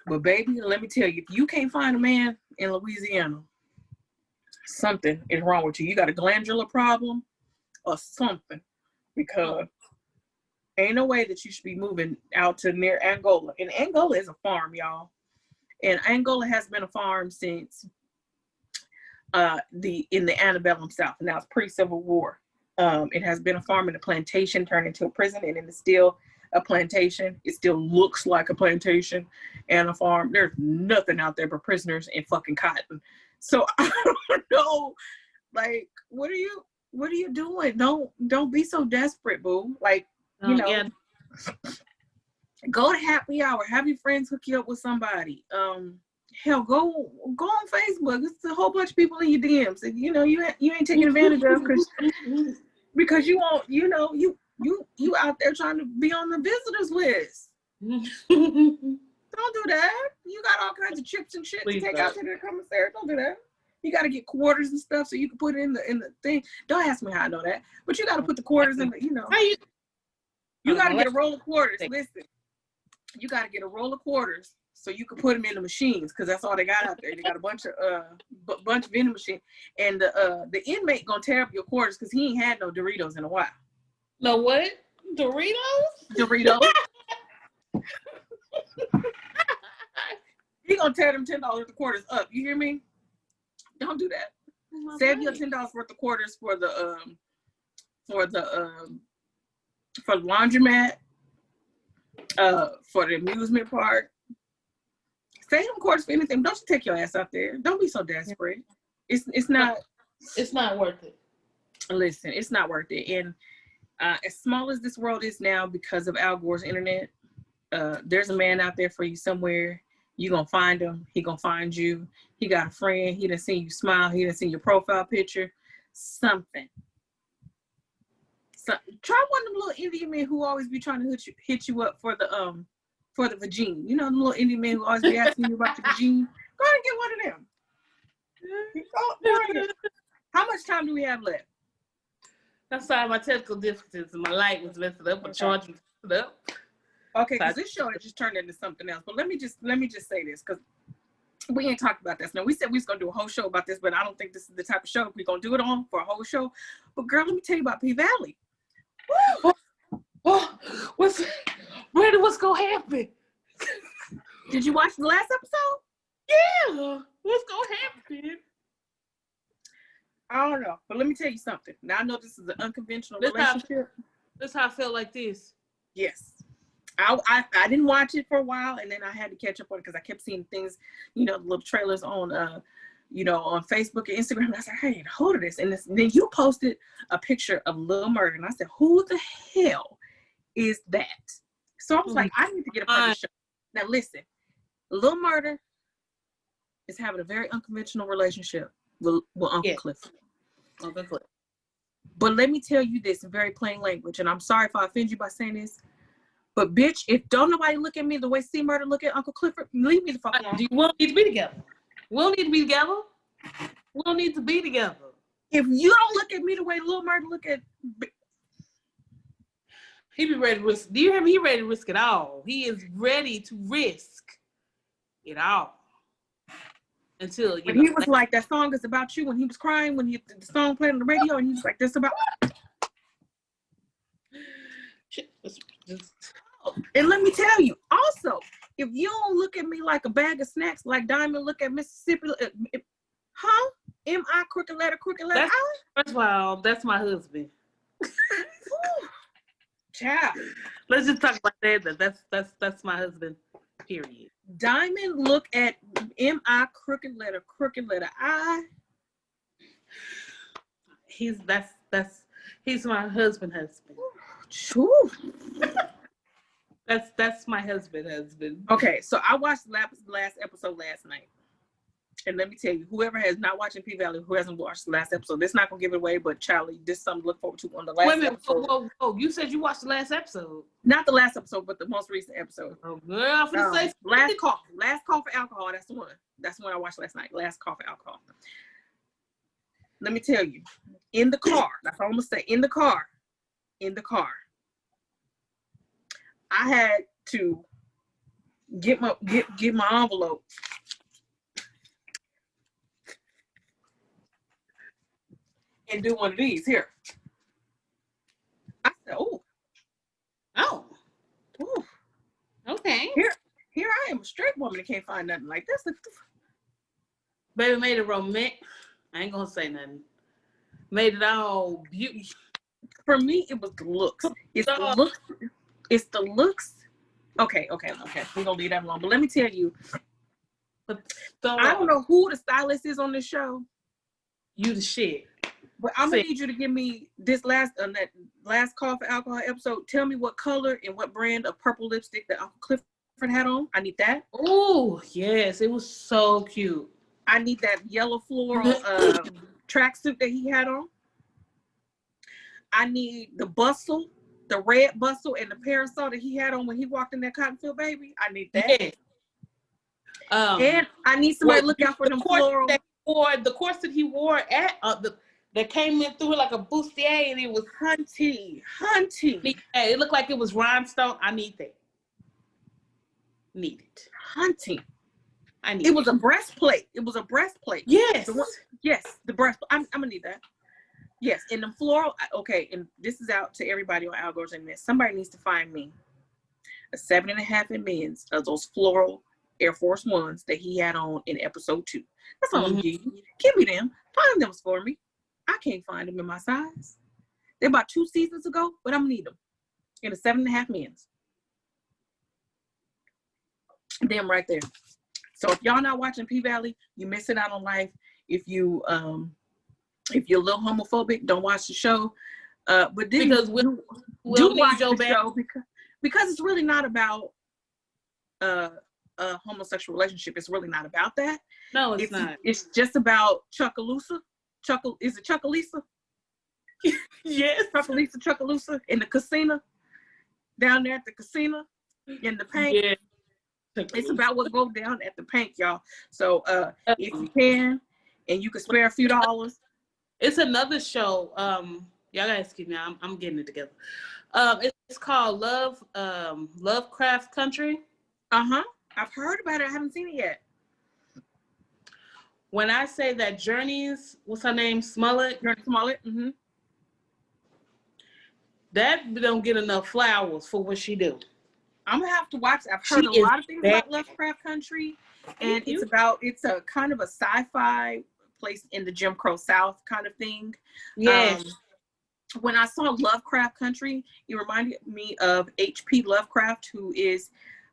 But baby, let me tell you, if you can't find a man in Louisiana, something is wrong with you. You got a glandular problem or something, because ain't no way that you should be moving out to near Angola. And Angola is a farm, y'all. And Angola has been a farm since in the antebellum South. And now it's pre-Civil War. It has been a farm and a plantation turned into a prison, and it's still a plantation. It still looks like a plantation and a farm. There's nothing out there but prisoners and fucking cotton. So I don't know, like, what are you doing? Don't be so desperate, boo. Like, go to happy hour, have your friends hook you up with somebody. Hell, go on Facebook. There's a whole bunch of people in your DMs that you ain't taking advantage of because you won't, you out there trying to be on the visitors list. Don't do that. You got all kinds of chips and shit to take out to the commissary. Don't do that. You got to get quarters and stuff so you can put it in the thing. Don't ask me how I know that, but you got to put the quarters in the, you got to get a roll of quarters. Listen, you got to get a roll of quarters so you can put them in the machines, because that's all they got out there. They got a bunch of vending machines, and the inmate gonna tear up your quarters because he ain't had no Doritos in a while. No what? Doritos? He gonna tear them $10 worth of quarters up. You hear me? Don't do that. Save your $10 worth of quarters for the laundromat, for the amusement park. Save them quarters for anything. Don't you take your ass out there. Don't be so desperate. It's not worth it. Listen, it's not worth it. And as small as this world is now because of Al Gore's internet, there's a man out there for you somewhere. You gonna find him. He gonna find you. He got a friend. He done seen you smile. He done seen your profile picture. Something. So try one of them little Indian men who always be trying to hit you up for the vagine. You know, the little Indian men who always be asking you about the vagine. Go ahead and get one of them. How much time do we have left? I'm sorry, my technical difficulties and my light was messed up. My charge was messed up. Okay, because this show has just turned into something else. But let me just say this, because we ain't talked about this. Now, we said we was going to do a whole show about this, but I don't think this is the type of show we're going to do it on for a whole show. But girl, let me tell you about P-Valley. What's going to happen? Did you watch the last episode? Yeah. What's going to happen? I don't know, but let me tell you something. Now, I know this is an unconventional relationship. That's how I felt like this. Yes. I didn't watch it for a while, and then I had to catch up on it because I kept seeing things, little trailers on, on Facebook and Instagram. And I was like, hey, hold of this. And then you posted a picture of Lil Murder, and I said, who the hell is that? So I was like, I need to get a part of the show. Now, listen, Lil Murder is having a very unconventional relationship with Uncle Clifford. Uncle Clifford. But let me tell you this in very plain language, and I'm sorry if I offend you by saying this, but bitch, if don't nobody look at me the way C Murder look at Uncle Clifford, leave me the fuck alone. We don't need to be together. We don't need to be together. We don't need to be together. If you don't look at me the way Lil Murder look at, he be ready to risk. Do you hear me? He ready to risk it all. He is ready to risk it all. Until he was like, that song is about you. When he was crying, when the song played on the radio, and he was like, this about. And let me tell you, also, if you don't look at me like a bag of snacks, like Diamond look at Mississippi, M.I. crooked letter I? First of all, that's my husband. Child. Let's just talk about that. That's my husband. Period. Diamond look at M.I. crooked letter I. He's my husband. True. That's my husband. Okay, so I watched the last episode last night. And let me tell you, whoever has not watched P-Valley, who hasn't watched the last episode, this is not going to give it away, but Charlie, this is something to look forward to on the last episode. Whoa. You said you watched the last episode. Not the last episode, but the most recent episode. Oh, girl, for the sake. Last Call for Alcohol, that's the one. That's the one I watched last night, Last Call for Alcohol. Let me tell you, in the car, that's all I'm going to say, in the car, I had to get my envelope and do one of these here. I said, oh, okay. Here I am, a straight woman that can't find nothing like this. Baby made it romantic. I ain't gonna say nothing. Made it all beauty. For me, it was the looks. It's the looks. Okay. We're gonna leave that alone. But let me tell you, I don't know who the stylist is on this show. You the shit. But I'm gonna need you to give me this that last Call for Alcohol episode. Tell me what color and what brand of purple lipstick that Uncle Clifford had on. I need that. Oh yes, it was so cute. I need that yellow floral tracksuit that he had on. I need the bustle, the red bustle, and the parasol that he had on when he walked in that cotton field, baby. I need that. Yes. And I need somebody to look out for them floral. The corset he wore at that came in through like a bustier, and it was hunty. It looked like it was rhinestone. I need that. Need it. Hunting. I need it. Was a breastplate. It was a breastplate. Yes. The breastplate. I'm gonna need that. Yes, and the floral. Okay, and this is out to everybody on Algorithm. Somebody needs to find me a 7.5 in men's of those floral Air Force Ones that he had on in episode 2. That's all I'm gonna give you. Give me them. Find them for me. I can't find them in my size. They're about 2 seasons ago, but I'm gonna need them in a 7.5 men's. Them right there. So if y'all not watching P-Valley, you're missing out on life. If you're a little homophobic, don't watch the show. But then because do watch the show because it's really not about a homosexual relationship. It's really not about that. No, it's not. It's just about Chuckaloosa. Is it Chuckalisa? Yes. Chuckaloosa in the casino. Down there at the casino in the paint. Yeah. It's about what goes down at the paint, y'all. So if you can and you can spare a few dollars. It's another show. Y'all gotta excuse me, I'm getting it together. It's called Lovecraft Country. I've heard about it. I haven't seen it yet. When I say that Journey's, what's her name? Smollett? Journey Smollett. Mm-hmm. That don't get enough flowers for what she do. I'm gonna have to watch. I've heard a lot of things about Lovecraft Country, and it's a kind of a sci-fi place in the Jim Crow South kind of thing. Yes. When I saw Lovecraft Country, it reminded me of H.P. Lovecraft, who is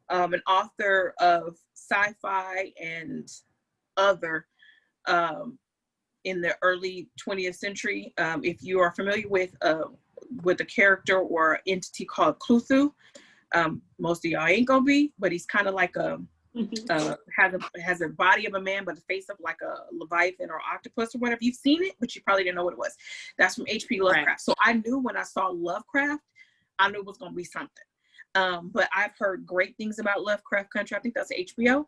an author of sci-fi and other in the early 20th century. If you are familiar with a character or entity called Cthulhu, most of y'all ain't gonna be, but he's kind of like has a body of a man, but the face of like a leviathan or octopus or whatever. You've seen it, but you probably didn't know what it was. That's from H.P. Lovecraft. Right. So I knew when I saw Lovecraft, I knew it was gonna be something. But I've heard great things about Lovecraft Country. I think that's HBO.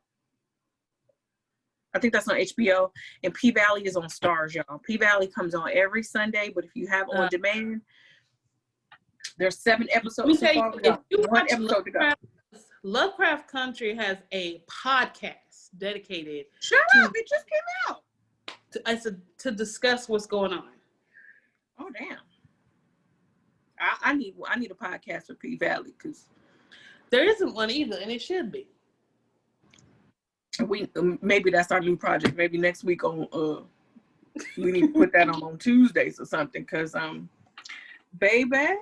I think that's on HBO, and P-Valley is on Stars, y'all. P-Valley comes on every Sunday, but if you have on demand, there's 7 episodes. Let me tell you, if you watch Lovecraft Country has a podcast dedicated. Shut up! It just came out. To discuss what's going on. Oh damn! I need a podcast for P-Valley because there isn't one either, and it should be. Maybe that's our new project. Maybe next week on we need to put that on Tuesdays or something. Cause baby,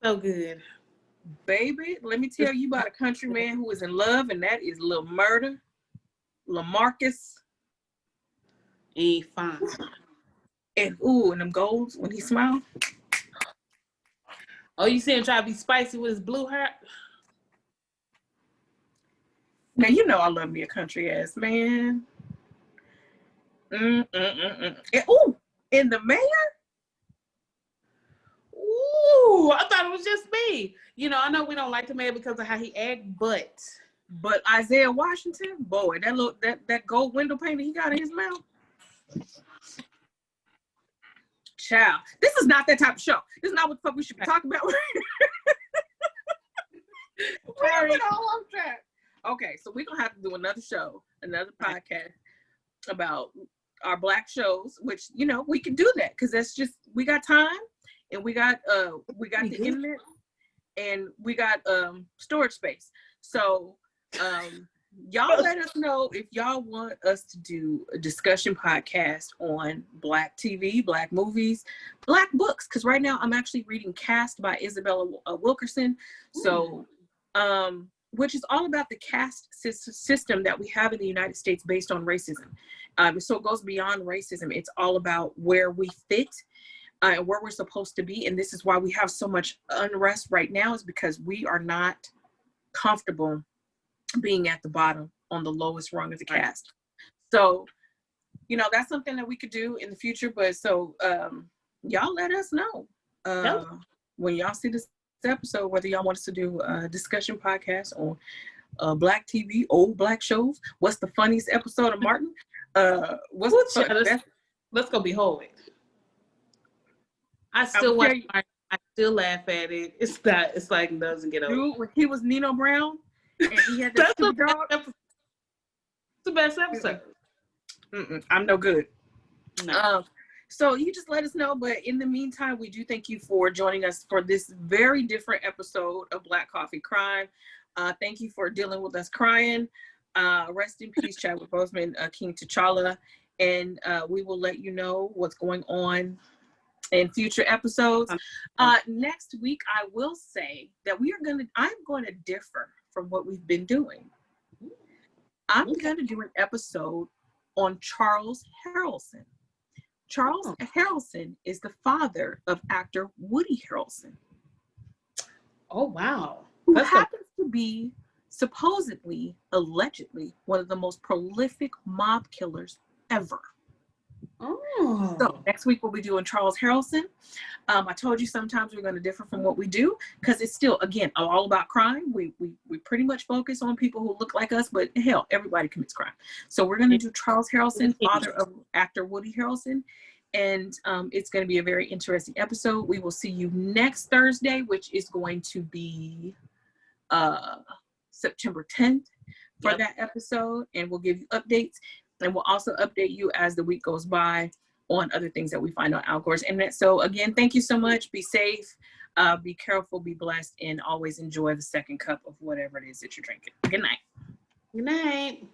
so good, baby. Let me tell you about a country man who is in love, and that is Lil Murder, LaMarcus. He fine. And them golds when he smiles. Oh, you see him try to be spicy with his blue hair? Now, you know I love me a country ass man. And, ooh, and the mayor? Ooh, I thought it was just me. You know, I know we don't like the mayor because of how he act, but Isaiah Washington, boy, that gold window painting he got in his mouth. Child, this is not that type of show. This is not what the fuck we should be talking about. Sorry. Okay, so we're gonna have to do another show, another podcast about our Black shows, which, you know, we can do that because that's just, we got time and we got the internet and we got storage space. So y'all let us know if y'all want us to do a discussion podcast on Black TV, Black movies, Black books, because right now I'm actually reading Caste by Isabella Wilkerson. So which is all about the caste system that we have in the United States based on racism. So it goes beyond racism. It's all about where we fit and where we're supposed to be. And this is why we have so much unrest right now, is because we are not comfortable being at the bottom on the lowest rung of the caste. So, you know, that's something that we could do in the future. But so y'all let us know when y'all see this episode, whether y'all want us to do a discussion podcast on Black TV, old Black shows. What's the funniest episode of Martin? Let's go behold it. I still watch Martin. I still laugh at it. It's like it doesn't get old. Dude, when he was Nino Brown and he had that stupid dog. It's the best episode. I'm no good. No. So you just let us know. But in the meantime, we do thank you for joining us for this very different episode of Black Coffee Crime. Thank you for dealing with us crying. Rest in peace, Chadwick Boseman, King T'Challa. And we will let you know what's going on in future episodes. Next week, I will say that I'm going to differ from what we've been doing. I'm going to do an episode on Charles Harrelson. Charles Harrelson is the father of actor Woody Harrelson. Oh, wow. Who happens to be supposedly, allegedly, one of the most prolific mob killers ever. Oh. So next week we'll be doing Charles Harrelson. I told you sometimes we're going to differ from what we do because it's still, again, all about crime. We pretty much focus on people who look like us, but hell, everybody commits crime. So we're going to do Charles Harrelson, father of actor Woody Harrelson, and it's going to be a very interesting episode. We will see you next Thursday, which is going to be September 10th for that episode, and we'll give you updates. And we'll also update you as the week goes by on other things that we find on Algore's internet. So again, thank you so much. Be safe, be careful, be blessed, and always enjoy the second cup of whatever it is that you're drinking. Good night. Good night.